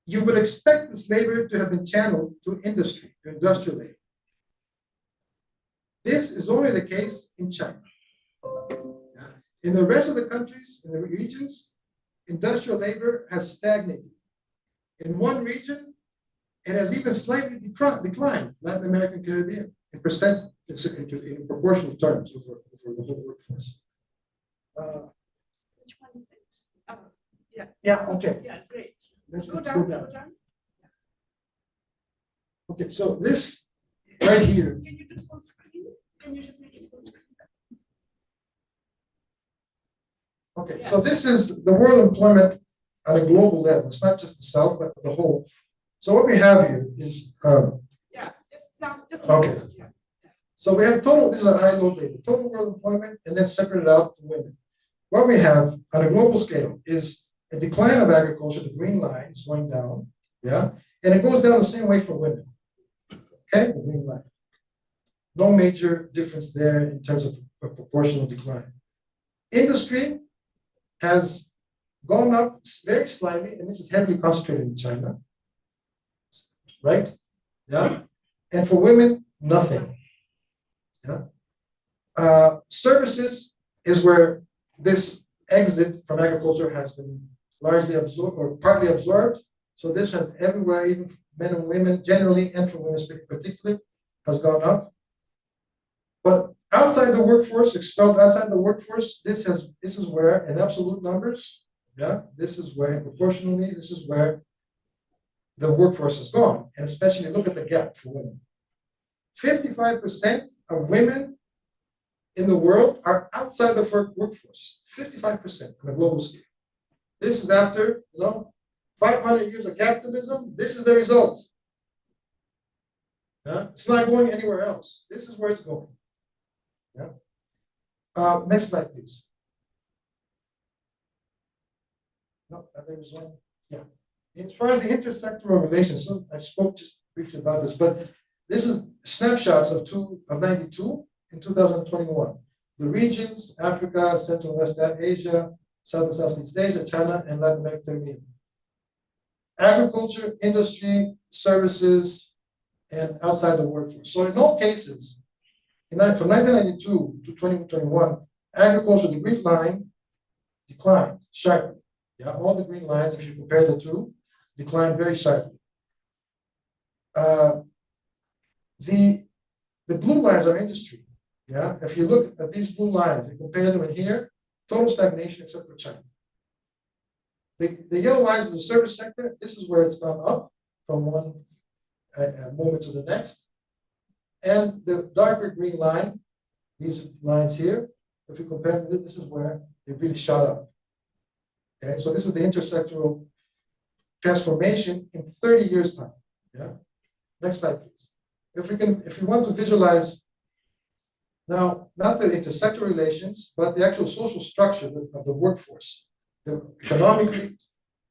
you would expect this labor to have been channeled to industry, to industrial labor. This is only the case in China. Yeah. In the rest of the countries, in the regions, industrial labor has stagnated. In one region, it has even slightly declined, Latin American, Caribbean, in percent, in proportional terms over the whole workforce. Which one is it? Oh, yeah. Yeah, okay. Yeah, great. Let's Go go down, down. go down. Okay, so this right here. Can you do full screen? Can you just make it full screen? Okay, so this is the world employment on a global level. It's not just the South, but the whole. So what we have here is Yeah, just okay. Yeah. So we have total, this is an ILO data, total world employment, and then separated out for women. What we have on a global scale is a decline of agriculture, the green line is going down, yeah? And it goes down the same way for women, okay, the green line. No major difference there in terms of a proportional decline. Industry has gone up very slightly, and this is heavily concentrated in China, right? Yeah, and for women, nothing. Yeah, services is where this exit from agriculture has been largely absorbed or partly absorbed. So this has everywhere, even for men and women generally, and for women particularly, has gone up. But outside the workforce, expelled outside the workforce, this is where, in absolute numbers, yeah, this is where proportionally, this is where the workforce has gone. And especially look at the gap for women. 55% of women in the world are outside the workforce. 55% on a global scale. This is after 500 years of capitalism. This is the result. Yeah? It's not going anywhere else. This is where it's going. Yeah. Next slide, please. No, there was one, yeah. As far as the intersectoral relations, so I spoke just briefly about this, but this is snapshots of 92 in 2021. The regions, Africa, Central and West Asia, South and Southeast Asia, China, and Latin America, Caribbean. Agriculture, industry, services, and outside the workforce. So in all cases, from 1992 to 2021, agriculture, the green line, declined sharply. Yeah, all the green lines, if you compare the two, declined very sharply. The blue lines are industry. Yeah, if you look at these blue lines and compare them in here, total stagnation except for China. The yellow lines is the service sector. This is where it's gone up from one moment to the next. And the darker green line, these lines here, if you compare them, this is where they really shot up. Okay, so this is the intersectoral transformation in 30 years' time. Yeah. Next slide, please. If you want to visualize now, not the intersectoral relations, but the actual social structure of the workforce, the economically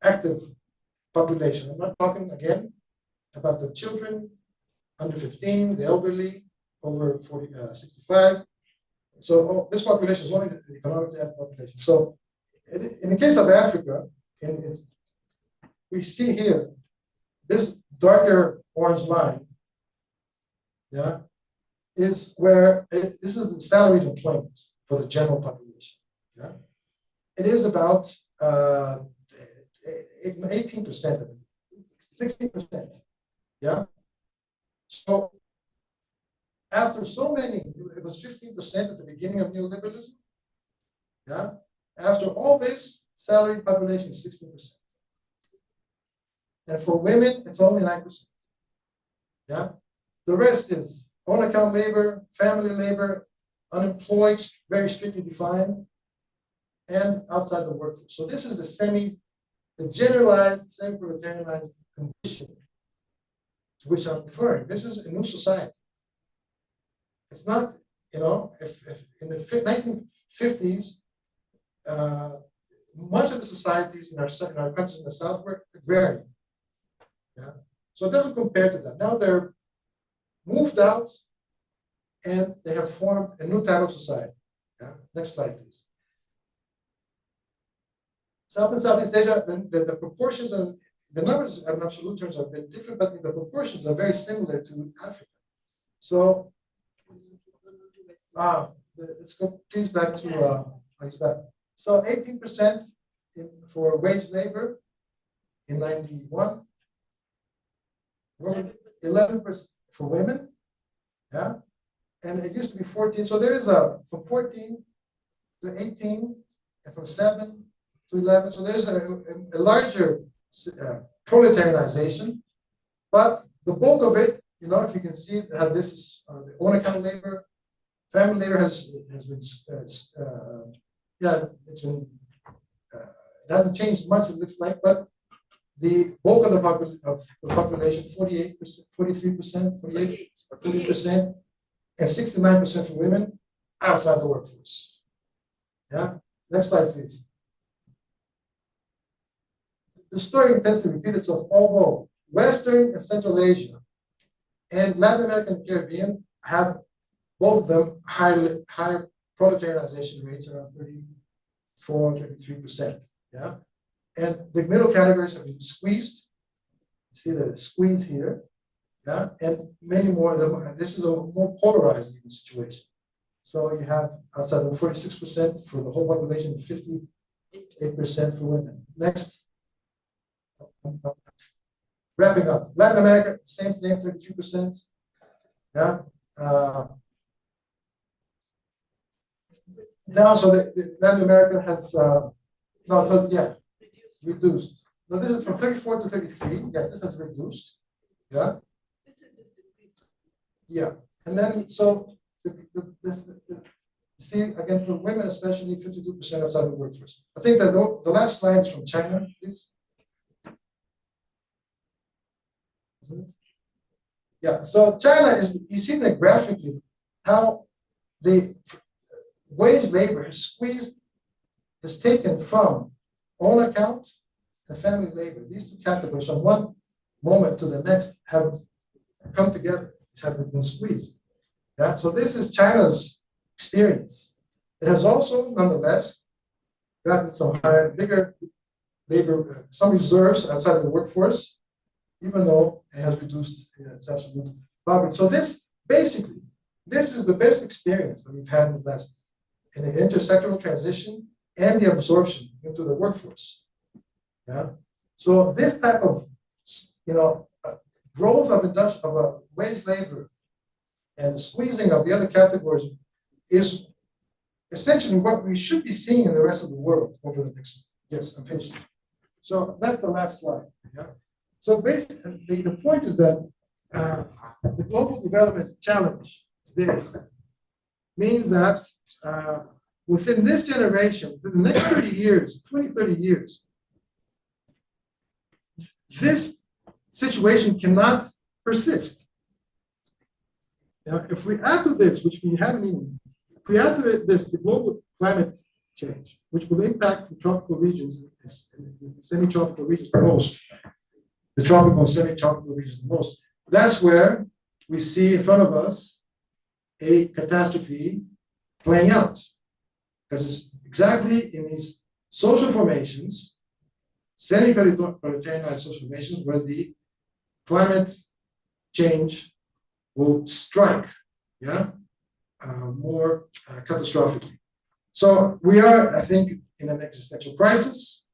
active population. I'm not talking again about the children under 15, the elderly over 65. So this population is only the economically active population. So in the case of Africa, we see here this darker orange line, yeah, is where this is the salaried employment for the general population. Yeah, it is about 18% of it, 60%. Yeah. So after so many, it was 15% at the beginning of neoliberalism. Yeah. After all this, salaried population is 16%. And for women, it's only 9%. Yeah. The rest is own account labor, family labor, unemployed, very strictly defined, and outside the workforce. So this is the generalized, semi-proletarianized condition to which I'm referring. This is a new society. It's not, if in the 1950s, much of the societies in our countries in the South were agrarian. Yeah, so it doesn't compare to that. Now they're moved out, and they have formed a new type of society. Yeah? Next slide, please. South and Southeast Asia, the proportions and the numbers in absolute terms are a bit different, but the proportions are very similar to Africa. So, let's go please back to So 18% for wage labor in 91, 11% for women, yeah, and it used to be 14. So there is from 14 to 18, and from 7 to 11. So there's a larger proletarianization, but the bulk of it, if you can see how this is the own account labor, family labor has been, it hasn't changed much. It looks like, but the bulk of the population, 48%, 43%, 48, 40%, and 69% for women outside the workforce. Yeah. Next slide, please. The story tends to repeat itself, although Western and Central Asia and Latin America and Caribbean have both of them higher proletarianization rates, around 34, 33%. Yeah. And the middle categories have been squeezed. You see the squeeze here. Yeah. And many more of them. This is a more polarized situation. So you have outside of 46% for the whole population, 58% for women. Next. Wrapping up. Latin America, same thing, 33%. Yeah. Now, so the Latin America has reduced. Now this is from 34 to 33. Yes, this has reduced. Yeah. Yeah, and then so see again for women especially 52% outside the workforce. I think that the last slide is from China, please. Yeah, so China is, you see that graphically how the wage labor is squeezed, is taken from own account and family labor, these two categories from one moment to the next have come together, have been squeezed. Yeah, so this is China's experience. It has also, nonetheless, gotten some higher, bigger labor, some reserves outside of the workforce, even though it has reduced its absolute poverty. So this, basically, this is the best experience that we've had in the last, in the intersectoral transition and the absorption into the workforce. Yeah. So this type of, growth of wage labor and the squeezing of the other categories is essentially what we should be seeing in the rest of the world over the next. Yes, I'm finished. So that's the last slide. Yeah. So basically, the point is that the global development challenge today means that within this generation, for the next 30 years, 20, 30 years, this situation cannot persist. Now, if we add to this, which we haven't even, if we add to this the global climate change, which will impact the tropical regions, semi-tropical regions the most, the tropical and semi-tropical regions the most, that's where we see in front of us a catastrophe playing out. Because it's exactly in these social formations, semi-proletarianized social formations, where the climate change will strike, more catastrophically. So we are, I think, in an existential crisis.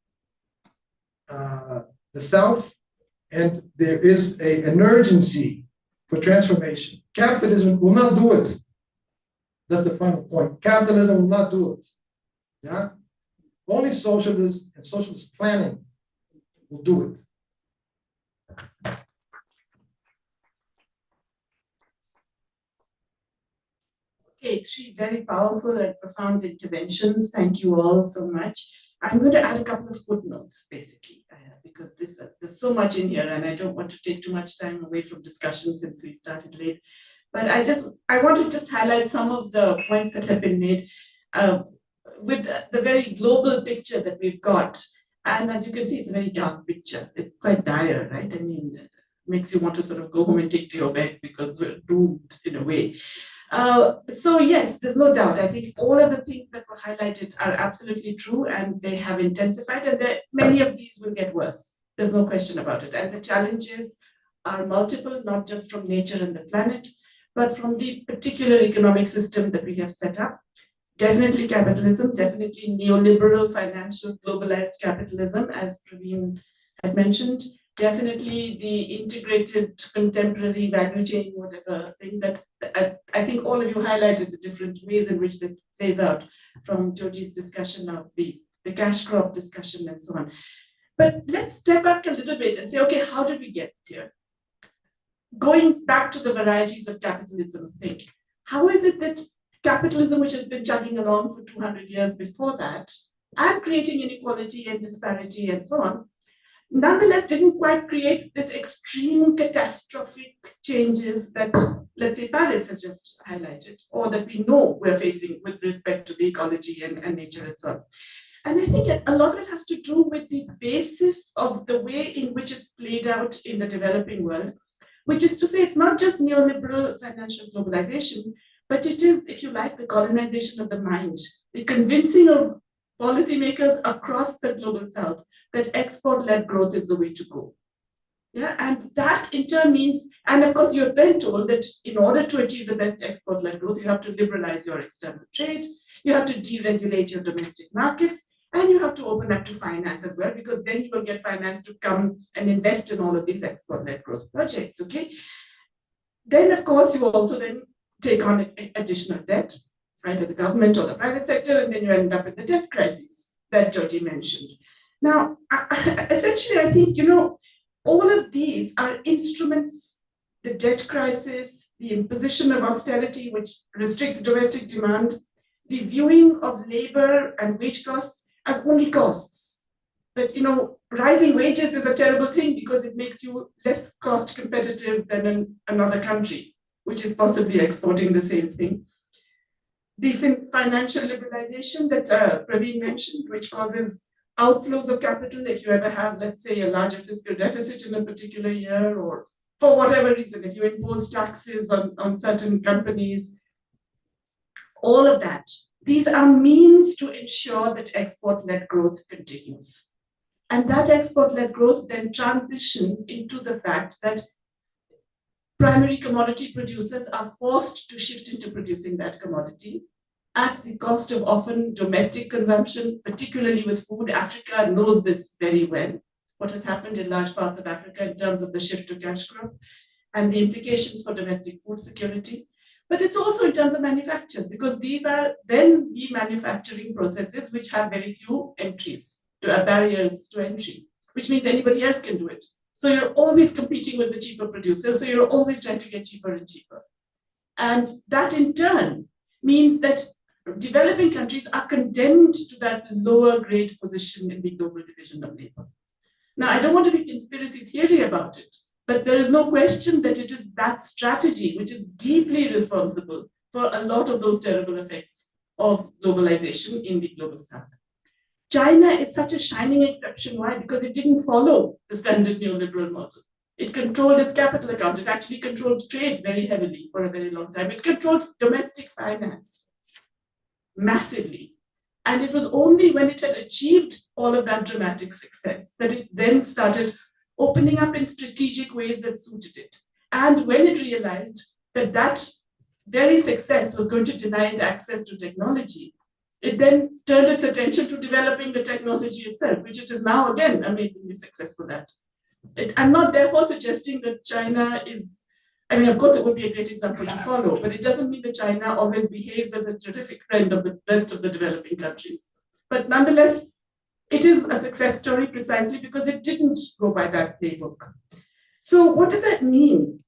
The South, and there is an urgency for transformation. Capitalism will not do it. That's the final point. Capitalism will not do it. Yeah, only socialism and socialist planning will do it. Okay, three very powerful and profound interventions. Thank you all so much. I'm going to add a couple of footnotes, basically, because there's so much in here, and I don't want to take too much time away from discussion since we started late. But I want to just highlight some of the points that have been made with the very global picture that we've got. And as you can see, it's a very dark picture. It's quite dire, right? I mean, it makes you want to sort of go home and take to your bed because we're doomed in a way. So yes, there's no doubt. I think all of the things that were highlighted are absolutely true, and they have intensified, and many of these will get worse. There's no question about it. And the challenges are multiple, not just from nature and the planet, but from the particular economic system that we have set up. Definitely capitalism, definitely neoliberal, financial, globalized capitalism, as Praveen had mentioned. Definitely the integrated contemporary value chain, whatever thing that I think all of you highlighted the different ways in which that plays out, from Joji's discussion of the cash crop discussion and so on. But let's step back a little bit and say, okay, how did we get here? Going back to the varieties of capitalism thing, how is it that capitalism, which has been chugging along for 200 years before that, and creating inequality and disparity and so on, nonetheless didn't quite create this extreme catastrophic changes that, let's say, Paris has just highlighted, or that we know we're facing with respect to the ecology and nature and so on. And I think a lot of it has to do with the basis of the way in which it's played out in the developing world, which is to say it's not just neoliberal financial globalization, but it is, if you like, the colonization of the mind, the convincing of policymakers across the global south that export-led growth is the way to go. Yeah, and that in turn means, and of course you're then told that in order to achieve the best export-led growth, you have to liberalize your external trade, you have to deregulate your domestic markets, and you have to open up to finance as well, because then you will get finance to come and invest in all of these export-led growth projects, okay? Then of course you also then take on additional debt, either the government or the private sector, and then you end up in the debt crisis that Joji mentioned. Now, essentially, I think, all of these are instruments, the debt crisis, the imposition of austerity, which restricts domestic demand, the viewing of labor and wage costs as only costs. That, rising wages is a terrible thing because it makes you less cost competitive than in another country, which is possibly exporting the same thing. The financial liberalization that Praveen mentioned, which causes outflows of capital, if you ever have, let's say, a larger fiscal deficit in a particular year, or for whatever reason, if you impose taxes on certain companies, all of that. These are means to ensure that export-led growth continues. And that export-led growth then transitions into the fact that primary commodity producers are forced to shift into producing that commodity at the cost of often domestic consumption, particularly with food. Africa knows this very well, what has happened in large parts of Africa in terms of the shift to cash crop and the implications for domestic food security. But it's also in terms of manufacturers, because these are then the manufacturing processes which have very few entries, barriers to entry, which means anybody else can do it. So you're always competing with the cheaper producers, so you're always trying to get cheaper and cheaper. And that in turn means that developing countries are condemned to that lower grade position in the global division of labor. Now, I don't want to be conspiracy theory about it, but there is no question that it is that strategy which is deeply responsible for a lot of those terrible effects of globalization in the global south. China is such a shining exception. Why? Because it didn't follow the standard neoliberal model. It controlled its capital account. It actually controlled trade very heavily for a very long time. It controlled domestic finance massively. And it was only when it had achieved all of that dramatic success that it then started opening up in strategic ways that suited it. And when it realized that that very success was going to deny it access to technology, it then turned its attention to developing the technology itself, which it is now again amazingly successful at. I'm not therefore suggesting that China is, I mean, of course, it would be a great example to follow, but it doesn't mean that China always behaves as a terrific friend of the rest of the developing countries. But nonetheless, it is a success story precisely because it didn't go by that playbook. So what does that mean?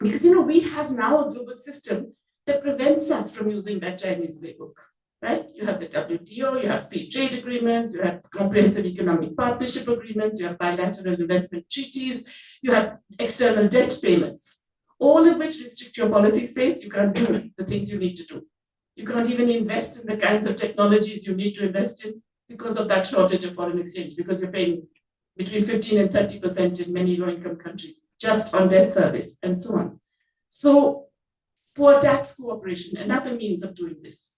Because, you know, we have now a global system that prevents us from using that Chinese playbook, right? You have the WTO, you have free trade agreements, you have comprehensive economic partnership agreements, you have bilateral investment treaties, you have external debt payments, all of which restrict your policy space. You can't do the things you need to do. You can't even invest in the kinds of technologies you need to invest in because of that shortage of foreign exchange, because you're paying between 15 and 30% in many low-income countries just on debt service and so on. So poor tax cooperation, another means of doing this.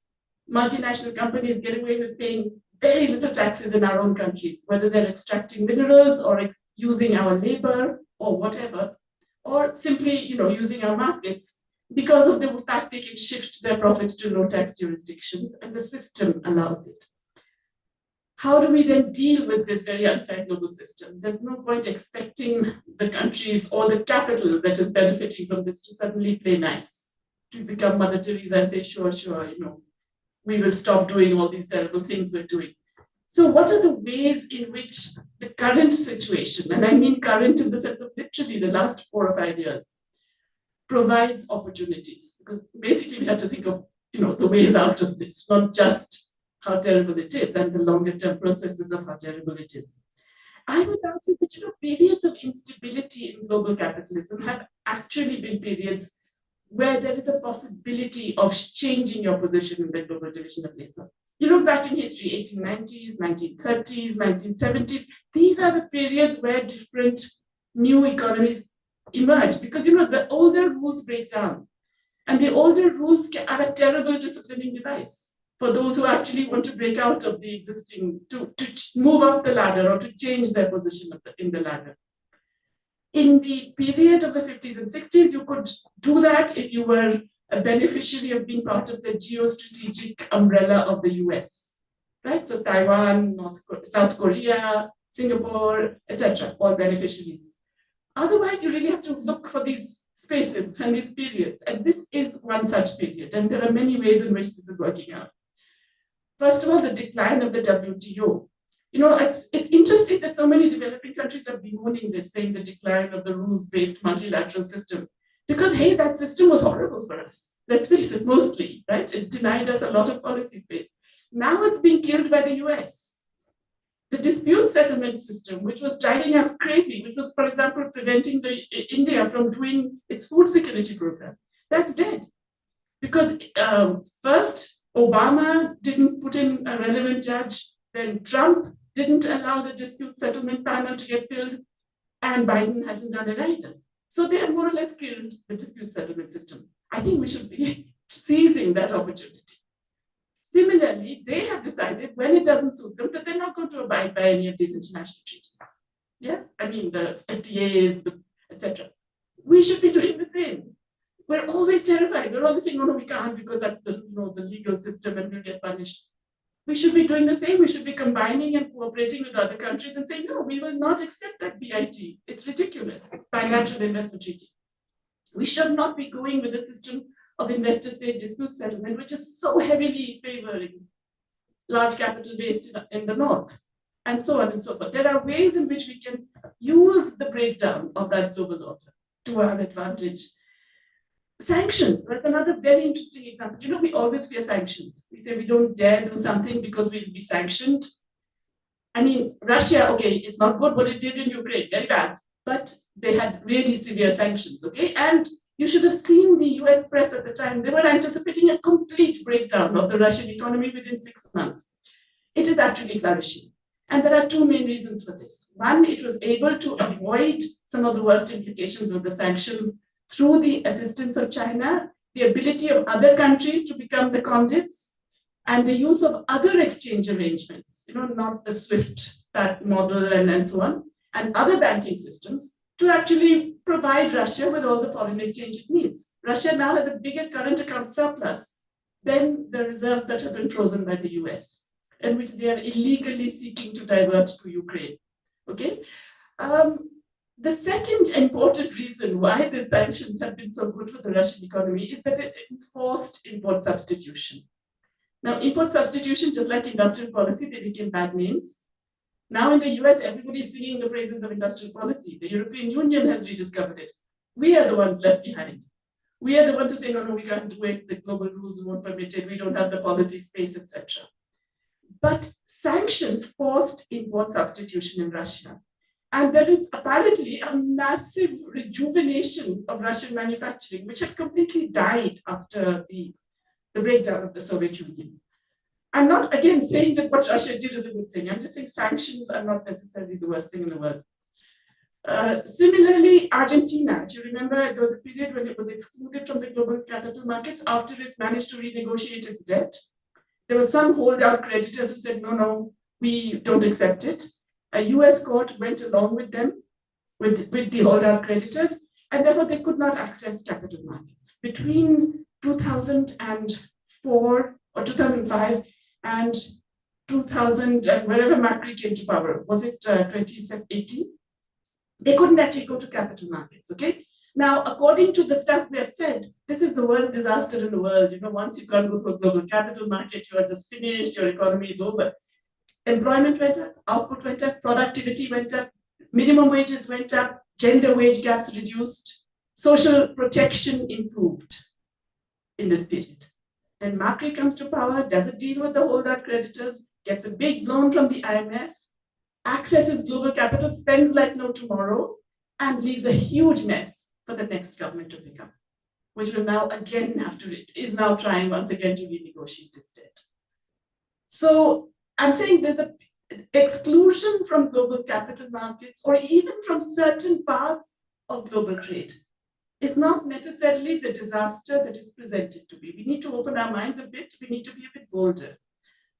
Multinational companies get away with paying very little taxes in our own countries, whether they're extracting minerals or using our labor or whatever, or simply, you know, using our markets because of the fact they can shift their profits to low tax jurisdictions and the system allows it. How do we then deal with this very unfair global system? There's no point expecting the countries or the capital that is benefiting from this to suddenly play nice, to become Mother Teresa and say, sure, you know, we will stop doing all these terrible things we're doing. So what are the ways in which the current situation, and I mean current in the sense of literally the last 4 or 5 years, provides opportunities? Because basically we have to think of, you know, the ways out of this, not just how terrible it is and the longer term processes of how terrible it is. I would argue that, you know, periods of instability in global capitalism have actually been periods where there is a possibility of changing your position in the global division of labor. You look back in history, 1890s, 1930s, 1970s, these are the periods where different new economies emerge because, you know, the older rules break down. And the older rules are a terrible disciplining device for those who actually want to break out of the existing, to move up the ladder or to change their position in the ladder. In the period of the 50s and 60s, you could do that if you were a beneficiary of being part of the geostrategic umbrella of the US, right? So Taiwan, South Korea, Singapore, etc., all beneficiaries. Otherwise, you really have to look for these spaces and these periods. And this is one such period. And there are many ways in which this is working out. First of all, the decline of the WTO. You know, it's interesting that so many developing countries are bemoaning this, saying the decline of the rules-based multilateral system. Because, hey, that system was horrible for us. Let's face it, mostly, right? It denied us a lot of policy space. Now it's being killed by the US. The dispute settlement system, which was driving us crazy, which was, for example, preventing India from doing its food security program, that's dead. Because first, Obama didn't put in a relevant judge, then Trump didn't allow the dispute settlement panel to get filled, and Biden hasn't done it either. So they have more or less killed the dispute settlement system. I think we should be seizing that opportunity. Similarly, they have decided when it doesn't suit them that they're not going to abide by any of these international treaties. Yeah, I mean the FTAs, etc. We should be doing the same. We're always terrified. We're always saying, no, we can't because that's the legal system and we'll get punished. We should be doing the same. We should be combining and cooperating with other countries and saying, no, we will not accept that BIT. It's ridiculous. Bilateral investment treaty. We should not be going with a system of investor-state dispute settlement, which is so heavily favoring large capital based in the north, and so on and so forth. There are ways in which we can use the breakdown of that global order to our advantage. Sanctions, that's another very interesting example. You know, we always fear sanctions. We say we don't dare do something because we'll be sanctioned. I mean, Russia, okay, it's not good what it did in Ukraine, very bad, but they had really severe sanctions, okay? And you should have seen the US press at the time. They were anticipating a complete breakdown of the Russian economy within 6 months. It is actually flourishing. And there are two main reasons for this. One, it was able to avoid some of the worst implications of the sanctions through the assistance of China, the ability of other countries to become the conduits, and the use of other exchange arrangements, you know, not the SWIFT that model and so on, and other banking systems to actually provide Russia with all the foreign exchange it needs. Russia now has a bigger current account surplus than the reserves that have been frozen by the US, and which they are illegally seeking to divert to Ukraine. Okay. The second important reason why the sanctions have been so good for the Russian economy is that it enforced import substitution. Now, import substitution, just like industrial policy, they became bad names. Now in the US, everybody's singing the praises of industrial policy. The European Union has rediscovered it. We are the ones left behind. We are the ones who say, no, we can't do it. The global rules won't permit it. We don't have the policy space, etc. But sanctions forced import substitution in Russia. And there is apparently a massive rejuvenation of Russian manufacturing, which had completely died after the breakdown of the Soviet Union. I'm not, again, saying that what Russia did is a good thing. I'm just saying sanctions are not necessarily the worst thing in the world. Similarly, Argentina, if you remember, there was a period when it was excluded from the global capital markets after it managed to renegotiate its debt. There were some holdout creditors who said, no, we don't accept it. A US court went along with them, with the holdout creditors, and therefore they could not access capital markets. Between 2004 or 2005 and 2000, and wherever Macri came to power, was it 2018? They couldn't actually go to capital markets, okay? Now, according to the stuff we're fed, this is the worst disaster in the world. You know, once you can't go to a global capital market, you are just finished, your economy is over. Employment went up, output went up, productivity went up, minimum wages went up, gender wage gaps reduced, social protection improved in this period. Then Macri comes to power, does a deal with the holdout creditors, gets a big loan from the IMF, accesses global capital, spends like no tomorrow, and leaves a huge mess for the next government to pick up, which will now again is now trying once again to renegotiate its debt. So I'm saying there's an exclusion from global capital markets or even from certain parts of global trade is not necessarily the disaster that is presented to be. We need to open our minds a bit. We need to be a bit bolder.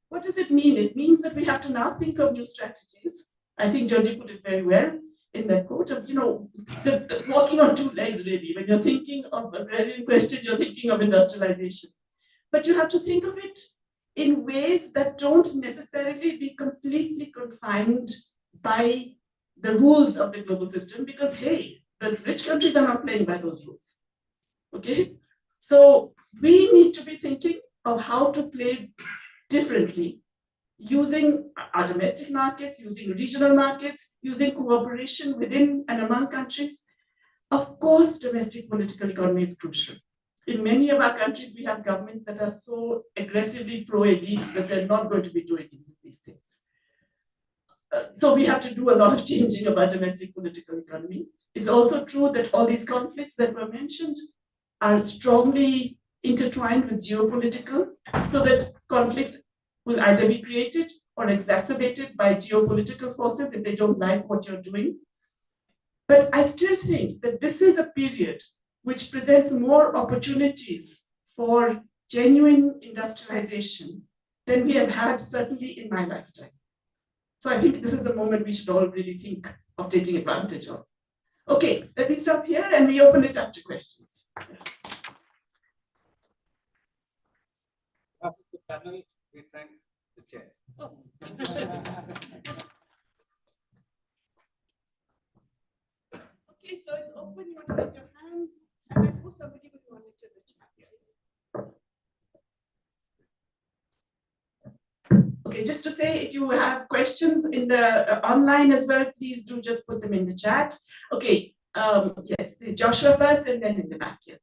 What does it mean? It means that we have to now think of new strategies. I think Georgie put it very well in that quote of, you know, the walking on two legs, really. When you're thinking of agrarian question, you're thinking of industrialization. But you have to think of it in ways that don't necessarily be completely confined by the rules of the global system, because, hey, the rich countries are not playing by those rules, okay? So we need to be thinking of how to play differently, using our domestic markets, using regional markets, using cooperation within and among countries. Of course, domestic political economy is crucial. In many of our countries, we have governments that are so aggressively pro-elite that they're not going to be doing these things. So we have to do a lot of changing of our domestic political economy. It's also true that all these conflicts that were mentioned are strongly intertwined with geopolitical, so that conflicts will either be created or exacerbated by geopolitical forces if they don't like what you're doing. But I still think that this is a period which presents more opportunities for genuine industrialization than we have had, certainly in my lifetime. So I think this is the moment we should all really think of taking advantage of. Okay, let me stop here and we open it up to questions. After the panel, we thank the chair. Okay, so it's open. You want to raise your hands, and let's put somebody will monitor the chat. Okay, just to say, if you have questions in the online as well, please do just put them in the chat. Okay, yes, please, Joshua first, and then in the back here.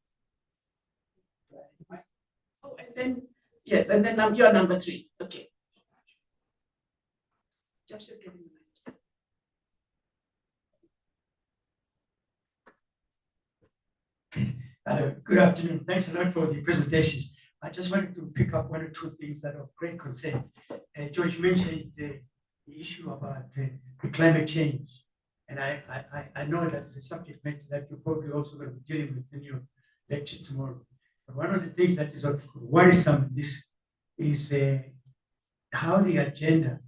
Oh, and then yes, and then you're number 3. Okay. Joshua, getting the mic. Good afternoon. Thanks a lot for the presentations. I just wanted to pick up 1 or 2 things that are of great concern. George mentioned the issue about the climate change. And I know that it's a subject matter that you're probably also going to be dealing with in your lecture tomorrow. But one of the things that is worrisome in this is how the agenda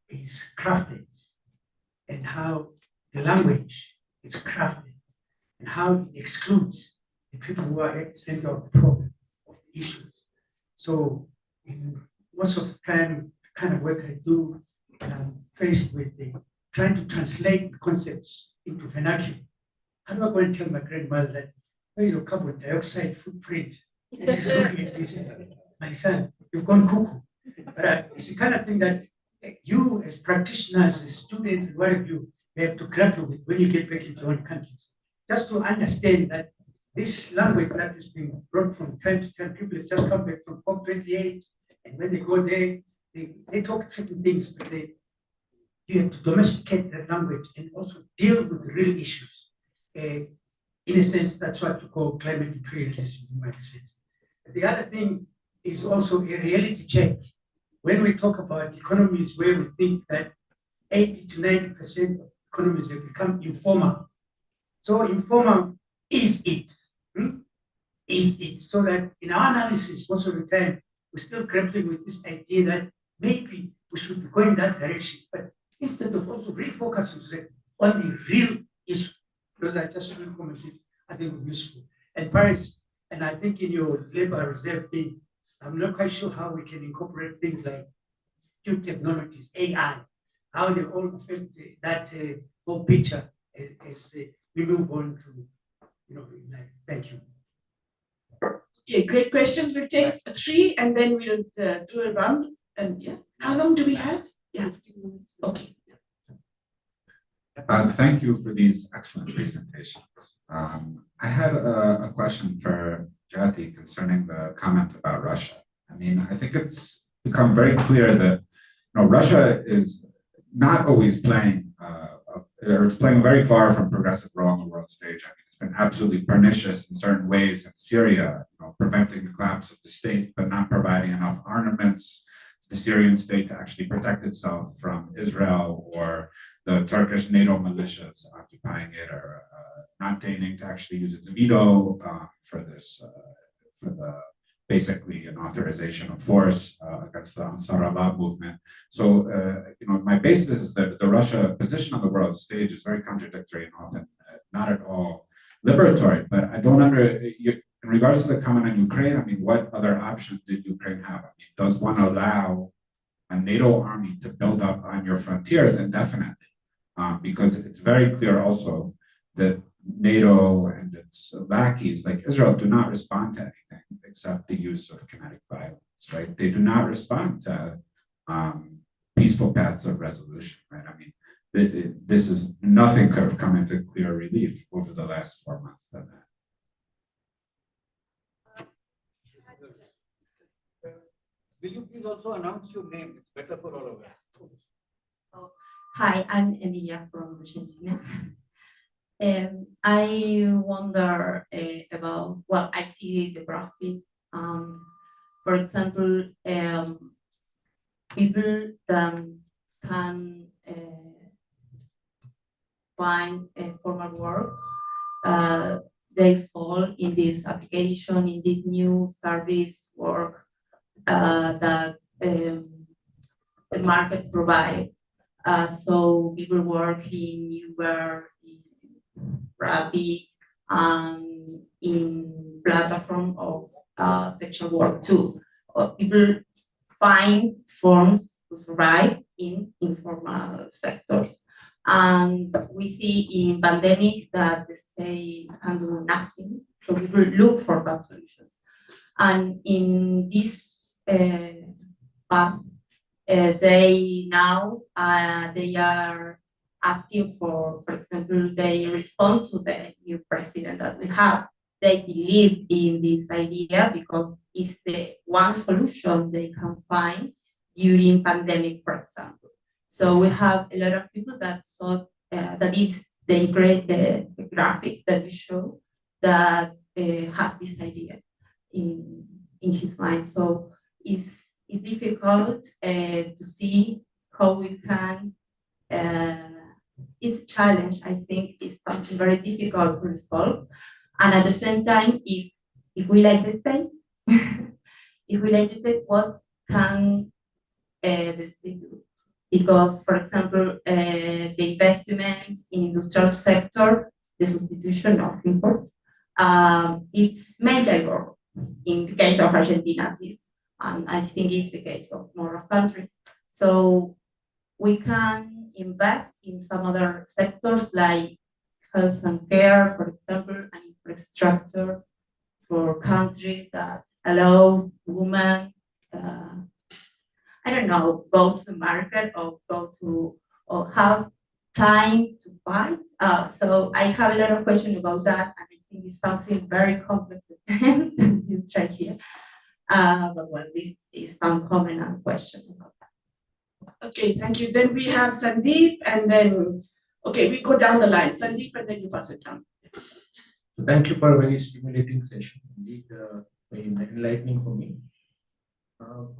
is crafted and how the language is crafted and how it excludes the people who are at the center of the problem, of the issues. So in most of the time, the kind of work I do, I'm faced with trying to translate concepts into vernacular. How do I go and tell my grandmother that where is your carbon dioxide footprint? This is looking at this, my son, you've gone cuckoo. But it's the kind of thing that you as practitioners, as students, and what have you have to grapple with when you get back into your own countries. Just to understand that this language that is being brought from time to time, people have just come back from COP28, and when they go there, they talk certain things, but you have to domesticate that language and also deal with the real issues. In a sense, that's what you call climate imperialism, in my sense. The other thing is also a reality check. When we talk about economies where we think that 80 to 90% of economies have become informal. So informal is it? Is it? So that in our analysis, most of the time, we're still grappling with this idea that maybe we should be going that direction. But instead of also refocusing on the real issue, because I just want to comment, I think it's useful. And Paris, and I think in your labor reserve thing, I'm not quite sure how we can incorporate things like new technologies, AI, how they all affect that whole picture as we move on to, thank you. Okay, great questions. We'll take 3 and then we'll do a round. And yeah, how long do we have? Yeah, 15 minutes. Okay. Thank you for these excellent presentations. I had a question for Jyoti concerning the comment about Russia. I mean, I think it's become very clear that Russia is not always playing, or it's playing very far from progressive role on the world stage. I mean, it's been absolutely pernicious in certain ways in Syria, preventing the collapse of the state, but not providing enough armaments to the Syrian state to actually protect itself from Israel or the Turkish NATO militias occupying it, or not deigning to actually use its veto for this, for the basically an authorization of force against the Ansar Allah movement. So, my basis is that the Russia position on the world stage is very contradictory and often not at all liberatory. But I don't in regards to the comment on Ukraine, I mean, what other options did Ukraine have? I mean, does one allow a NATO army to build up on your frontiers indefinitely? Because it's very clear also that NATO and its lackeys, like Israel, do not respond to anything except the use of kinetic violence, right? They do not respond to peaceful paths of resolution, right? I mean, this is, nothing could have come into clear relief over the last 4 months than that. Will you please also announce your name? It's better for all of us. Hi, I'm Emilia from Argentina. I wonder about, I see the graphic. For example, people that can find formal work, they fall in this application, in this new service work that the market provides. So people work in Uber, in Rappi, and in platform of sexual work too. People find forms to survive in informal sectors. And we see in pandemic that the state can do nothing. So people look for that solutions. And in this path, they now they are asking for example, they respond to the new president that we have. They believe in this idea because it's the one solution they can find during pandemic, for example. So we have a lot of people that thought that is the graphic that you show that has this idea in his mind. So it's difficult to see how we can. It's a challenge. I think it's something very difficult to resolve. And at the same time, if we like the state, if we like the state, what can the state do? Because, for example, the investment in industrial sector, the substitution of imports, it's main labor in the case of Argentina at least, and I think it's the case of more countries. So we can invest in some other sectors like health and care, for example, and infrastructure for countries that allows women, I don't know, go to the market or go to or have time to fight. So I have a lot of questions about that, and I think it's something very complex that you try here. But well, this is some comment and question about that. Okay, thank you. Then we have Sandeep, and then, okay, we go down the line. Sandeep, and then you pass it down. Thank you for a very stimulating session. Indeed, very enlightening for me.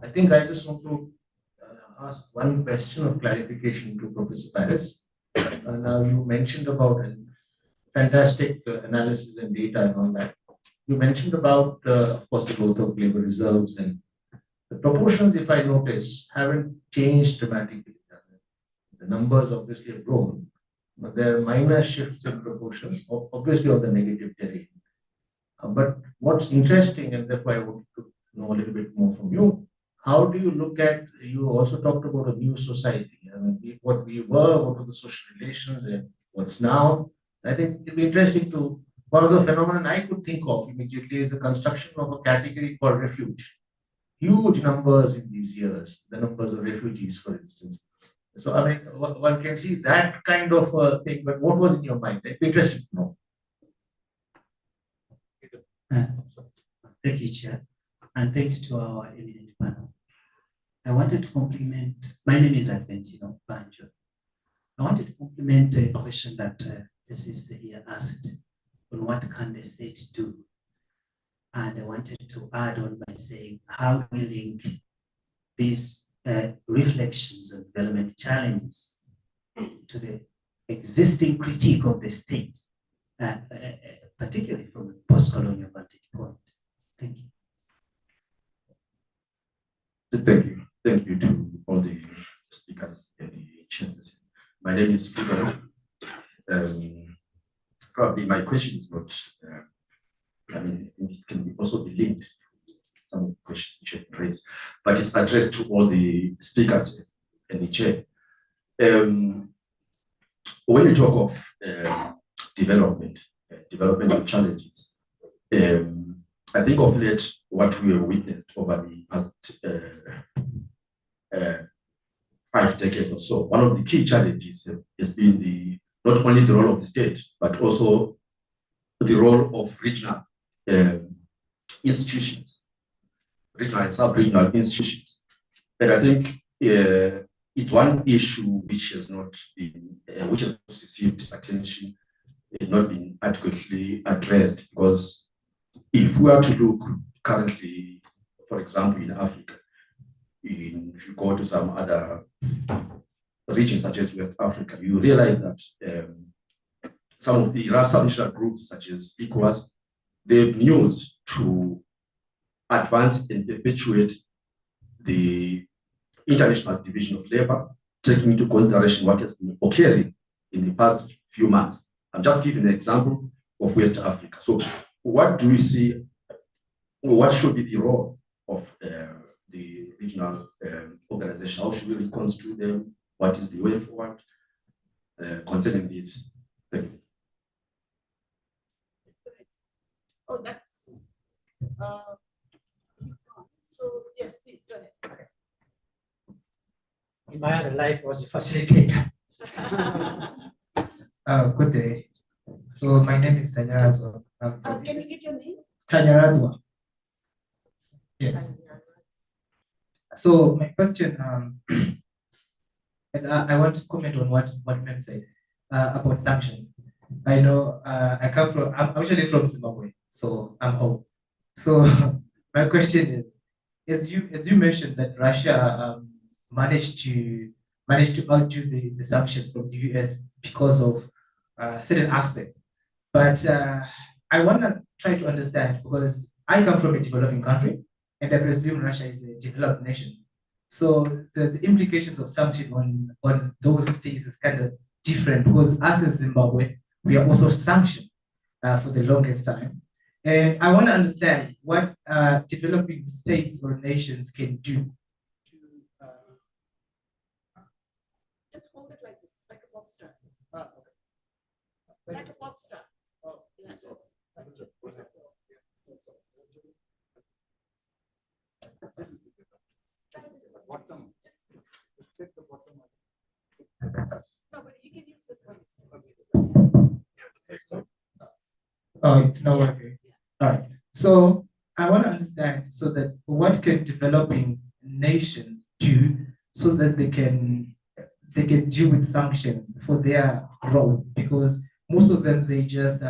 I think I just want to ask one question of clarification to Professor Paris. Now, you mentioned about fantastic analysis and data and all that. You mentioned about, of course, the growth of labor reserves, and the proportions, if I notice, haven't changed dramatically. The numbers obviously have grown, but there are minor shifts in proportions, obviously on the negative terrain. But what's interesting, and therefore I want to know a little bit more from you, how do you look at, you also talked about a new society, I mean, what we were, what were the social relations, and what's now. I think it'd be interesting to, one of the phenomena I could think of immediately is the construction of a category called refuge. Huge numbers in these years, the numbers of refugees, for instance. So, I mean, one can see that kind of thing, but what was in your mind? It'd be interesting to know. Thank you, Chair, and thanks to our eminent panel. I wanted to compliment, my name is Adventino Banjo. I wanted to compliment a question that the sister here asked on what can the state do? And I wanted to add on by saying, how do we link these reflections of development challenges to the existing critique of the state, particularly from a post-colonial vantage point? Thank you. Thank you. Thank you to all the speakers and the chairperson. My name is Peter. Probably my question is not, I mean, it can also be linked to some of the questions the chair raised, but it's addressed to all the speakers and the chair. When you talk of developmental challenges, I think of late what we have witnessed over the past 5 decades or so. One of the key challenges has been not only the role of the state, but also the role of regional institutions, regional and sub-regional institutions. And I think it's one issue which has not been, which has received attention, and not been adequately addressed, because if we are to look currently, for example, in Africa, if you go to some other regions such as West Africa, you realize that some of the sub-national groups such as ECOWAS, they've used to advance and perpetuate the international division of labor, taking into consideration what has been occurring in the past few months. I'm just giving an example of West Africa. So what do we see, what should be the role of the regional organization? How should we reconstruct them? What is the way forward concerning this? Thank you. Oh, that's, so yes, please go ahead. In my other life, I was a facilitator. Good day. So my name is Tanya Razwa. Can you give your name? Tanya Razwa. Yes. So my question, and I want to comment on what Mem said about sanctions. I know I'm actually from Zimbabwe, so I'm home. So my question is, as you mentioned that Russia managed to outdo the sanctions from the US because of certain aspects. But I want to try to understand, because I come from a developing country, and I presume Russia is a developed nation. So the implications of sanctions on those states is kind of different, because us as Zimbabwe, we are also sanctioned for the longest time. And I want to understand what developing states or nations can do. Just hold it like this, like a pop star. Like a pop star. Yeah. Bottom. Just check the bottom. No, but you can use this one. Oh, it's not working. All right. So I want to understand so that what can developing nations do so that they can deal with sanctions for their growth, because most of them they just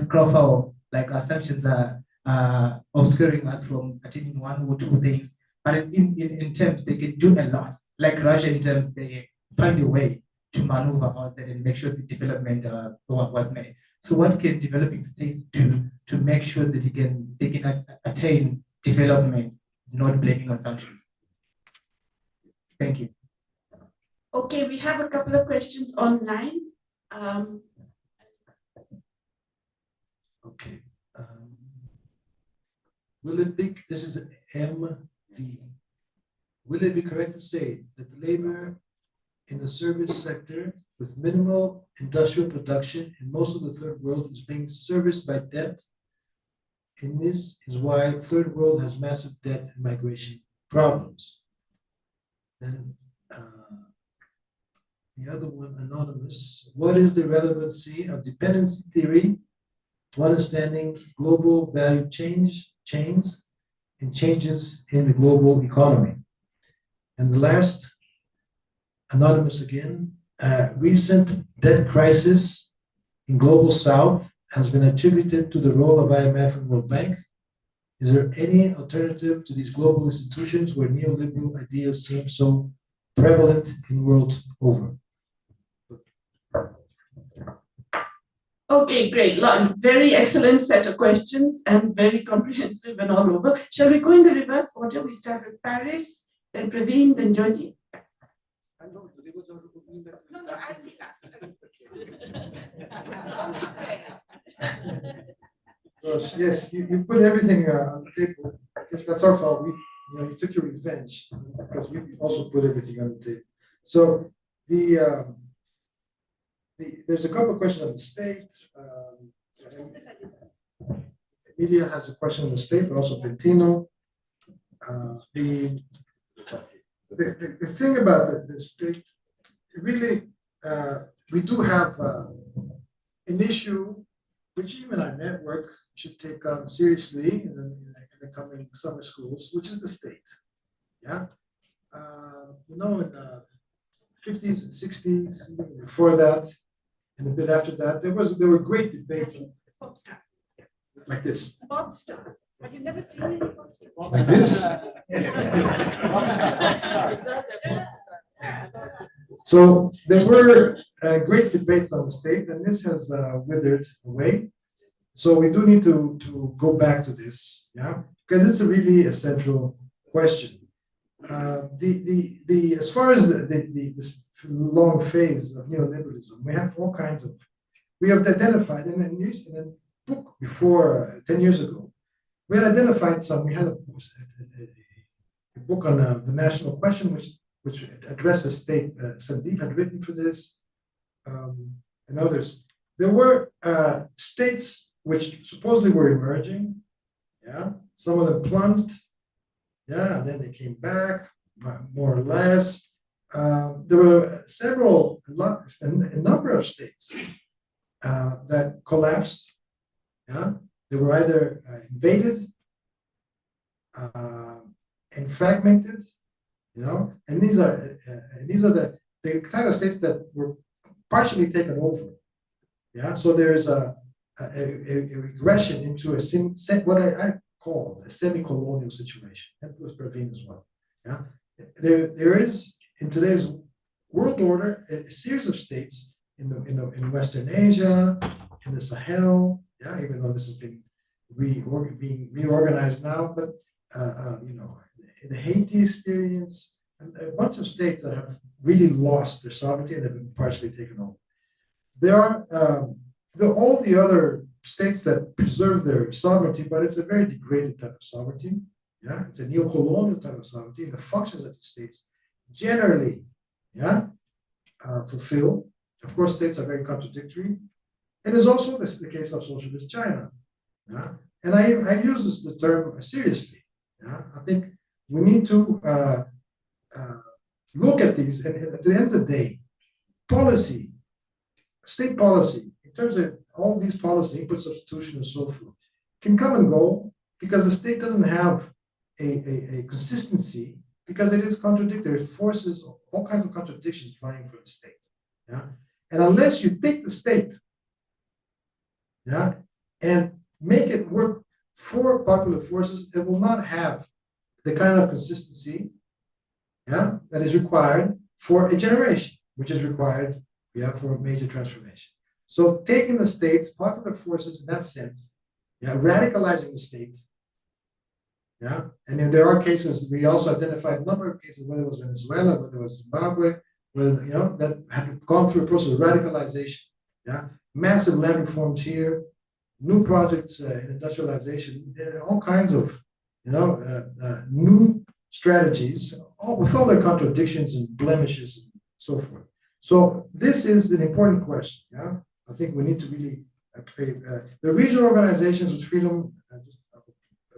crop out like our sanctions are obscuring us from attaining one or two things. But in terms they can do a lot. Like Russia, in terms they find a way to maneuver out there and make sure the development was made. So what can developing states do to make sure that they can attain development, not blaming on sanctions? Thank you. Okay, we have a couple of questions online. Okay. Will it be, this is MV. Will it be correct to say that labor in the service sector with minimal industrial production in most of the third world is being serviced by debt? And this is why third world has massive debt and migration problems. Then the other one, anonymous. What is the relevancy of dependency theory to understanding global value chains and changes in the global economy? And the last, anonymous again, recent debt crisis in global south has been attributed to the role of IMF and World Bank. Is there any alternative to these global institutions where neoliberal ideas seem so prevalent in world over? Okay, great. Very excellent set of questions and very comprehensive and all over. Shall we go in the reverse order? We start with Paris, then Praveen, then Georgie. No, I'll be last. Yes, you put everything on the table. I guess that's our fault. You took your revenge because we also put everything on the table. So there's a couple of questions on the state. Emilia has a question on the state, but also Pentino. The thing about the state, really, we do have an issue which even our network should take on seriously in the coming summer schools, which is the state. Yeah, in the 50s and 60s, even before that, and a bit after that, there were great debates like this. Bob Star. Have you never seen any Like this? So there were great debates on the state, and this has withered away. So we do need to go back to this, yeah, because it's a really a central question. As far as this long phase of neoliberalism, we have all kinds of, we have identified in a book before 10 years ago, we had identified some. We had a book on the national question, which addresses state. Sandeep had written for this, and others. There were states which supposedly were emerging. Yeah, some of them plunged. Yeah, and then they came back, more or less. There were a number of states that collapsed. Yeah, they were either invaded and fragmented, and these are the type of states that were partially taken over. Yeah, so there is a regression into what I call a semi-colonial situation. That was Praveen as well. Yeah, there is in today's world order a series of states in Western Asia, in the Sahel. Yeah, even though this has been being reorganized now, but the Haiti experience, and a bunch of states that have really lost their sovereignty and have been partially taken over. There are all the other states that preserve their sovereignty, but it's a very degraded type of sovereignty. Yeah, it's a neo-colonial type of sovereignty, and the functions of the states generally, fulfill. Of course, states are very contradictory. It is also the case of socialist China. Yeah? And I use this term seriously. Yeah? I think we need to look at these, and at the end of the day, policy, state policy, in terms of all these policy, input substitution and so forth, can come and go because the state doesn't have a consistency, because it is contradictory. It forces all kinds of contradictions vying for the state. Yeah? And unless you take the state, and make it work for popular forces, it will not have the kind of consistency, that is required for a generation, which is required, for a major transformation. So taking the states, popular forces in that sense, radicalizing the state, and then there are cases, we also identified a number of cases, whether it was Venezuela, whether it was Zimbabwe, whether, that have gone through a process of radicalization, massive land reforms here, new projects in industrialization, all kinds of, new strategies, with all their contradictions and blemishes and so forth. So this is an important question. I think we need to really pay. The regional organizations with freedom. I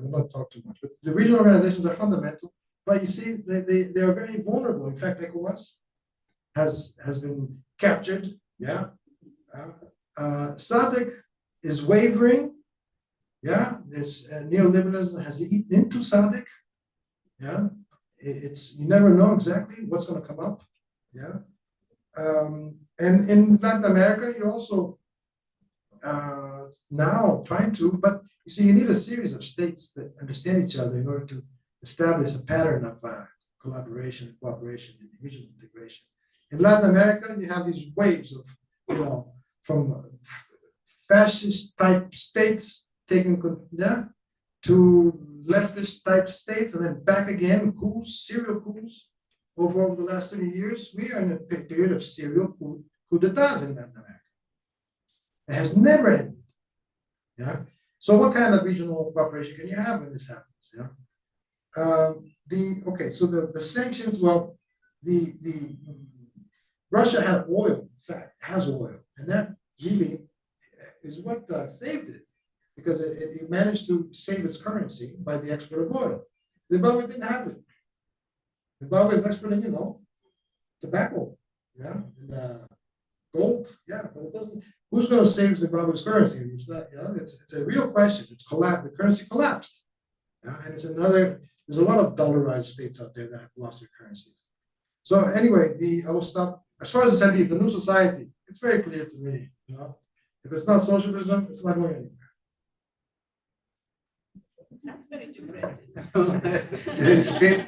will not talk too much, but the regional organizations are fundamental. But you see, they are very vulnerable. In fact, ECOWAS has been captured. SADC is wavering. This neoliberalism has eaten into SADC. It's, you never know exactly what's going to come up. And in Latin America, you also now trying to, but you see, you need a series of states that understand each other in order to establish a pattern of collaboration and cooperation and regional integration. In Latin America, you have these waves of, from fascist type states taking, to leftist type states, and then back again, coups, serial coups over the last 30 years. We are in a period of serial coup d'etats in Latin America. It has never ended. So what kind of regional cooperation can you have when this happens? So the sanctions, well, the Russia had oil, in fact, has oil, and that really is what saved it, because it managed to save its currency by the export of oil. Zimbabwe didn't have it. Zimbabwe is exporting, tobacco, and gold, but it doesn't. Who's going to save Zimbabwe's currency? It's not, it's a real question. It's collapsed. The currency collapsed, and it's another. There's a lot of dollarized states out there that have lost their currencies. So anyway, I will stop. As far as the new society, it's very clear to me. If it's not socialism, it's not going anywhere. That's very depressing.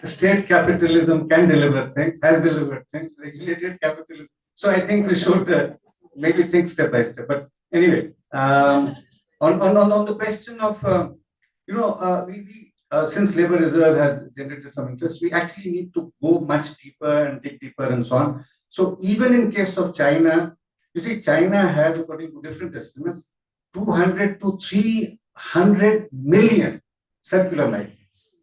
State capitalism can deliver things, has delivered things, regulated capitalism. So I think we should maybe think step by step. But anyway, on the question of, since labor reserve has generated some interest, we actually need to go much deeper and dig deeper and so on. So even in case of China, you see, China has, according to different estimates, 200 to 300 million circular migrants,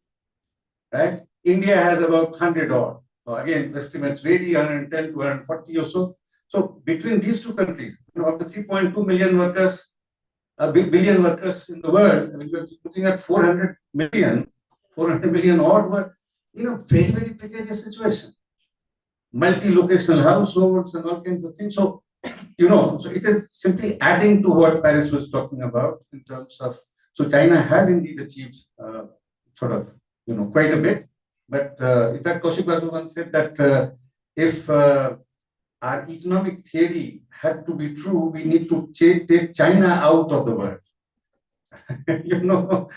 right? India has about 100 odd. Again, estimates vary, 110 to 140 or so. So between these two countries, of the 3.2 million workers, billion workers in the world, I mean, we're looking at 400 million odd were, very, very precarious situation. Multi-locational households and all kinds of things. So, so it is simply adding to what Paris was talking about in terms of, so China has indeed achieved sort of, quite a bit. But in fact, Kaushik Basu once said that if our economic theory had to be true, we need to take China out of the world.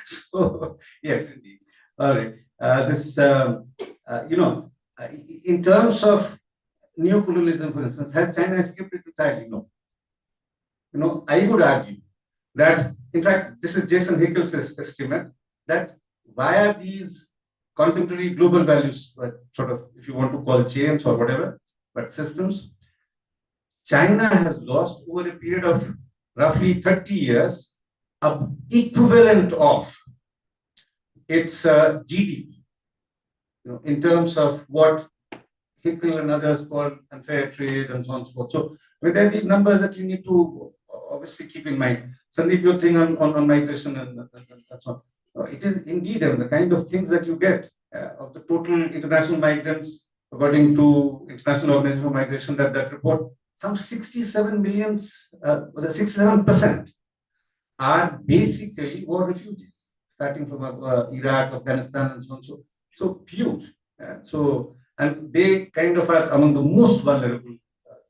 So yes, indeed. All right. In terms of neocolonialism, for instance, has China escaped it entirely? No. I would argue that, in fact, this is Jason Hickel's estimate, that via these contemporary global values, sort of, if you want to call chains or whatever, but systems, China has lost over a period of roughly 30 years, equivalent of its GDP, in terms of what Hickel and others call unfair trade and so on and so forth. So there are these numbers that you need to obviously keep in mind. Sandeep, your thing on migration and that's all. It is indeed the kind of things that you get of the total international migrants, according to International Organization for Migration, that report, some 67 millions, 67% are basically war refugees, starting from Iraq, Afghanistan, and so on. So huge. And they kind of are among the most vulnerable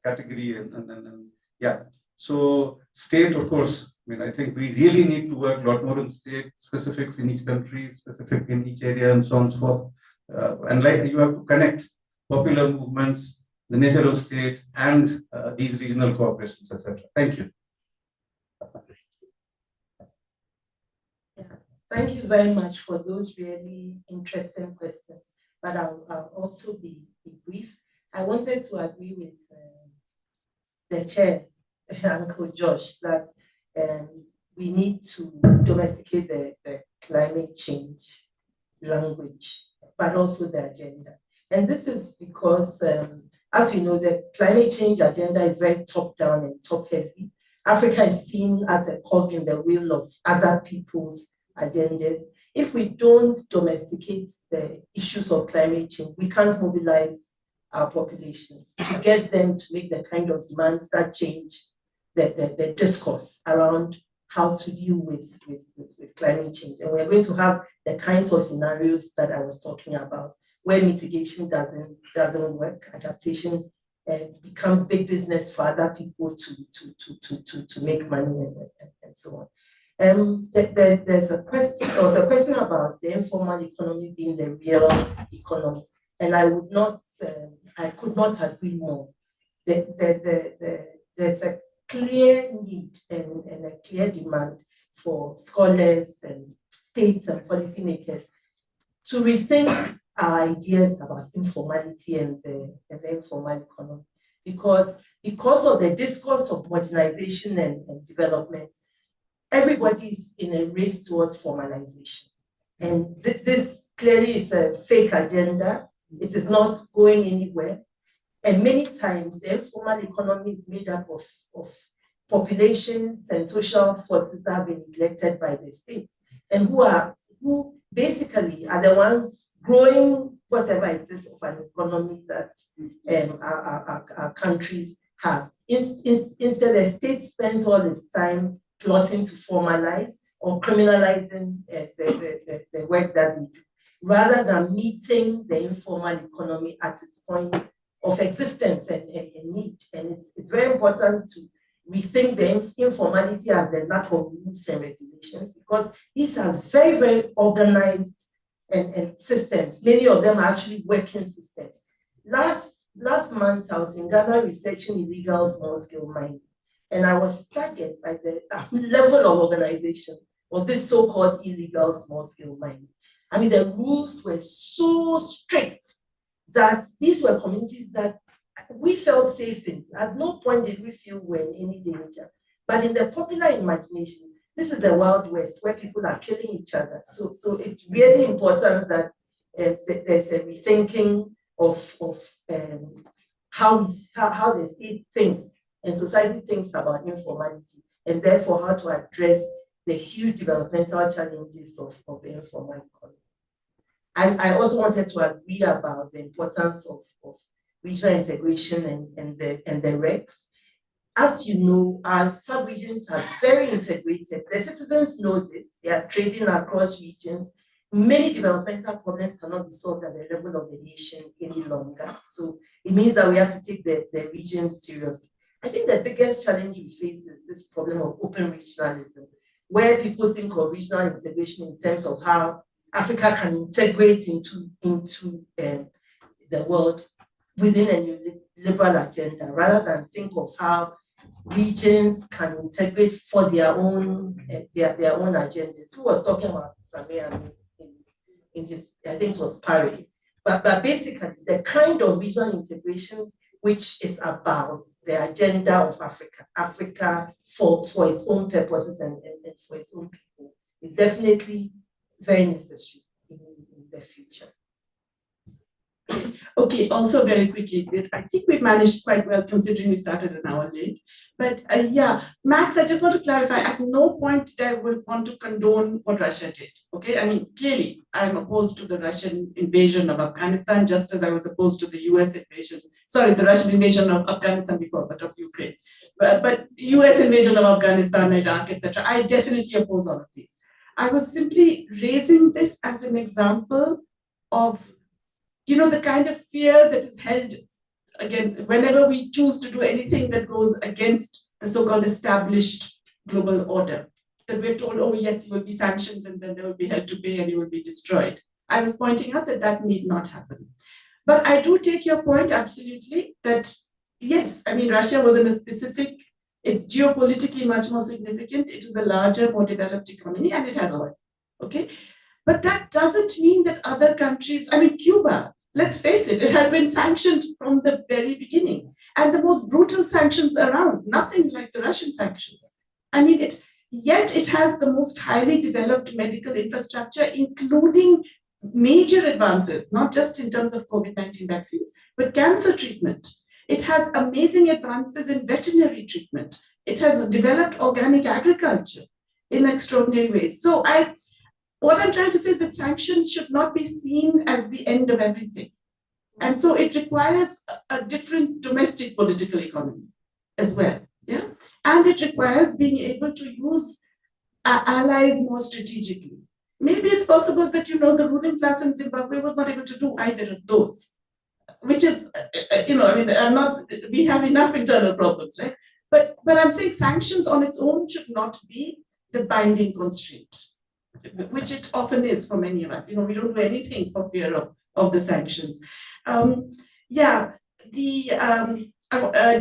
category. And yeah. So state, of course, I think we really need to work a lot more on state specifics in each country, specific in each area, and so on and so forth. And like you have to connect popular movements, the nature of state, and these regional cooperations, etc. Thank you. Thank you very much for those really interesting questions. But I'll also be brief. I wanted to agree with the chair, Uncle Josh, that we need to domesticate the climate change language, but also the agenda. And this is because, as we know, the climate change agenda is very top-down and top-heavy. Africa is seen as a cog in the wheel of other people's agendas. If we don't domesticate the issues of climate change, we can't mobilize our populations to get them to make the kind of demands that change the discourse around how to deal with climate change. And we're going to have the kinds of scenarios that I was talking about, where mitigation doesn't work, adaptation becomes big business for other people to make money and so on. There was a question about the informal economy being the real economy, and I could not agree more. There's a clear need and a clear demand for scholars and states and policymakers to rethink our ideas about informality and the informal economy, because of the discourse of modernization and development, everybody's in a race towards formalization. And this clearly is a fake agenda. It is not going anywhere. And many times the informal economy is made up of populations and social forces that have been neglected by the state, and who basically are the ones growing whatever it is of an economy that our countries have. Instead, the state spends all its time plotting to formalize or criminalizing the work that they do, rather than meeting the informal economy at its point of existence and need. And it's very important to rethink the informality as the lack of rules and regulations, because these are very, very organized and systems. Many of them are actually working systems. Last month, I was in Ghana researching illegal small-scale mining, and I was staggered by the level of organization of this so-called illegal small-scale mining. I mean, the rules were so strict that these were communities that we felt safe in. At no point did we feel we're in any danger. But in the popular imagination, this is the Wild West where people are killing each other. So it's really important that there's a rethinking of how the state thinks and society thinks about informality, and therefore how to address the huge developmental challenges of the informal economy. And I also wanted to agree about the importance of regional integration and the RECs. As you know, our sub-regions are very integrated. The citizens know this. They are trading across regions. Many developmental problems cannot be solved at the level of the nation any longer. So it means that we have to take the region seriously. I think the biggest challenge we face is this problem of open regionalism, where people think of regional integration in terms of how Africa can integrate into the world within a liberal agenda, rather than think of how regions can integrate for their own agendas. Who was talking about Samir in his, I think it was Paris. But basically, the kind of regional integration which is about the agenda of Africa for its own purposes and for its own people, is definitely very necessary in the future. Okay, also very quickly, I think we managed quite well considering we started an hour late. But yeah, Max, I just want to clarify, at no point did I want to condone what Russia did, okay? I mean, clearly, I'm opposed to the Russian invasion of Afghanistan, just as I was opposed to the US invasion, sorry, the Russian invasion of Afghanistan before, but of Ukraine. But US invasion of Afghanistan, Iraq, etc. I definitely oppose all of these. I was simply raising this as an example of, you know, the kind of fear that is held, again, whenever we choose to do anything that goes against the so-called established global order, that we're told, oh yes, you will be sanctioned and then there will be hell to pay and you will be destroyed. I was pointing out that that need not happen. But I do take your point absolutely that, yes, I mean, Russia was in a specific, it's geopolitically much more significant. It is a larger, more developed economy and it has oil, okay? But that doesn't mean that other countries, I mean, Cuba, let's face it, it has been sanctioned from the very beginning. And the most brutal sanctions around, nothing like the Russian sanctions. I mean, yet it has the most highly developed medical infrastructure, including major advances, not just in terms of COVID-19 vaccines, but cancer treatment. It has amazing advances in veterinary treatment. It has developed organic agriculture in extraordinary ways. So what I'm trying to say is that sanctions should not be seen as the end of everything. And so it requires a different domestic political economy as well. Yeah? And it requires being able to use allies more strategically. Maybe it's possible that, you know, the ruling class in Zimbabwe was not able to do either of those, which is, you know, I mean, we have enough internal problems, right? But I'm saying sanctions on its own should not be the binding constraint, which it often is for many of us. You know, we don't do anything for fear of the sanctions. Yeah,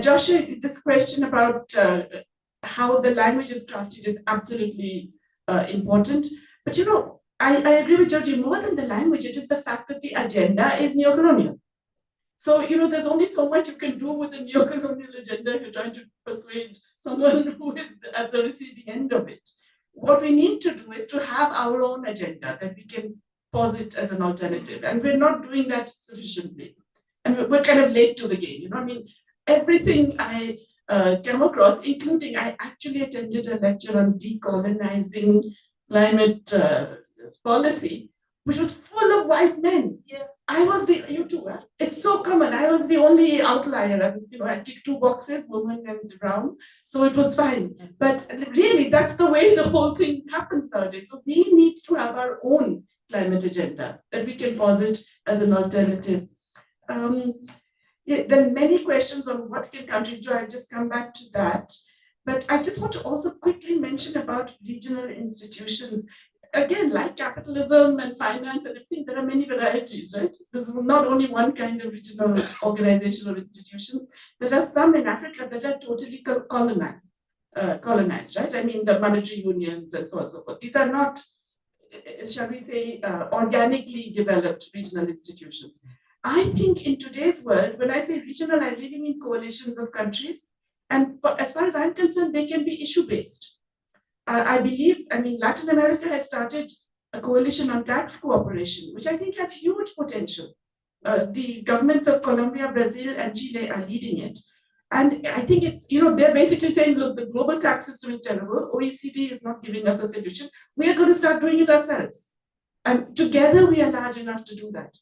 Joshua, this question about how the language is crafted is absolutely important. But you know, I agree with Georgie, more than the language, it is the fact that the agenda is neocolonial. So, you know, there's only so much you can do with the neocolonial agenda if you're trying to persuade someone who is at the receiving end of it. What we need to do is to have our own agenda that we can posit as an alternative. And we're not doing that sufficiently. And we're kind of late to the game. You know, I mean, everything I came across, including I actually attended a lecture on decolonizing climate policy, which was full of white men. Yeah. I was you too, huh? It's so common. I was the only outlier. I was, you know, I ticked 2 boxes, woman and brown, so it was fine. But really, that's the way the whole thing happens nowadays. So we need to have our own climate agenda that we can posit as an alternative. Yeah, there are many questions on what can countries do. I'll just come back to that. But I just want to also quickly mention about regional institutions. Again, like capitalism and finance and everything, there are many varieties, right? There's not only one kind of regional organization or institution. There are some in Africa that are totally colonized, right? I mean, the monetary unions and so on and so forth. These are not, shall we say, organically developed regional institutions. I think in today's world, when I say regional, I really mean coalitions of countries. And as far as I'm concerned, they can be issue-based. I believe, I mean, Latin America has started a coalition on tax cooperation, which I think has huge potential. The governments of Colombia, Brazil, and Chile are leading it. And I think they're basically saying, look, the global tax system is terrible. OECD is not giving us a solution. We are going to start doing it ourselves. And together we are large enough to do that.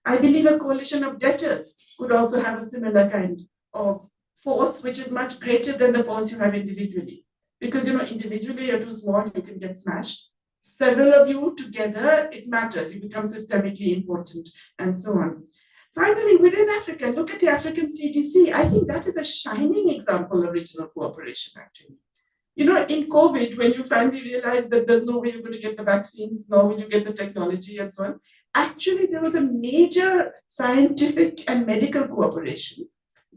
I believe a coalition of debtors could also have a similar kind of force, which is much greater than the force you have individually. Because individually you're too small, you can get smashed. Several of you together, it matters. You become systemically important and so on. Finally, within Africa, look at the African CDC. I think that is a shining example of regional cooperation, actually. In COVID, when you finally realized that there's no way you're going to get the vaccines, nor will you get the technology and so on, actually there was a major scientific and medical cooperation.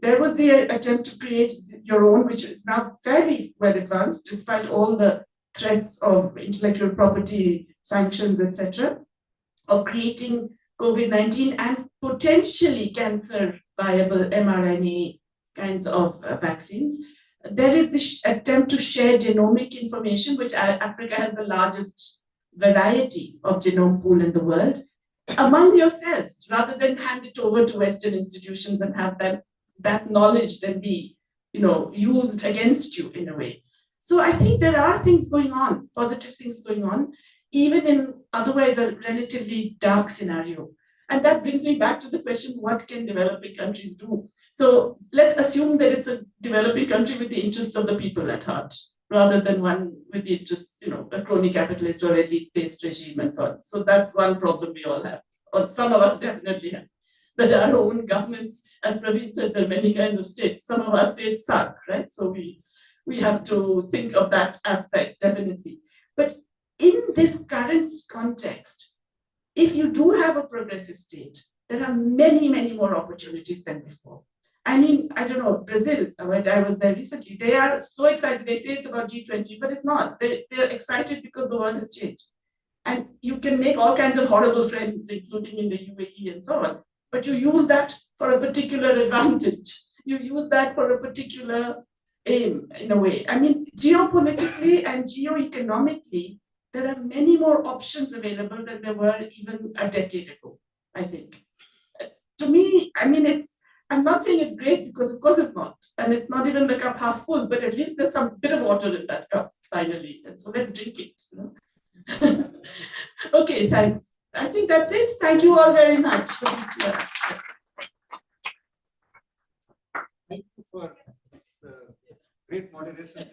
There was the attempt to create your own, which is now fairly well advanced, despite all the threats of intellectual property sanctions, etc., of creating COVID-19 and potentially cancer viable mRNA kinds of vaccines. There is this attempt to share genomic information, which Africa has the largest variety of genome pool in the world, among yourselves, rather than hand it over to Western institutions and have that knowledge then be used against you in a way. So I think there are things going on, positive things going on, even in otherwise a relatively dark scenario. And that brings me back to the question, what can developing countries do? So let's assume that it's a developing country with the interests of the people at heart, rather than one with the interests, a crony capitalist or elite-based regime and so on. So that's one problem we all have, or some of us definitely have. That our own governments, as Praveen said, there are many kinds of states. Some of our states suck, right? So we have to think of that aspect, definitely. But in this current context, if you do have a progressive state, there are many, many more opportunities than before. I mean, I don't know, Brazil, where I was there recently, they are so excited. They say it's about G20, but it's not. They're excited because the world has changed. And you can make all kinds of horrible friends, including in the UAE and so on. But you use that for a particular advantage. You use that for a particular aim, in a way. I mean, geopolitically and geoeconomically, there are many more options available than there were even a decade ago, I think. To me, I mean, I'm not saying it's great, because of course it's not. And it's not even the cup half full, but at least there's some bit of water in that cup, finally. And so let's drink it. Okay, thanks. I think that's it. Thank you all very much. Thank you for great moderation.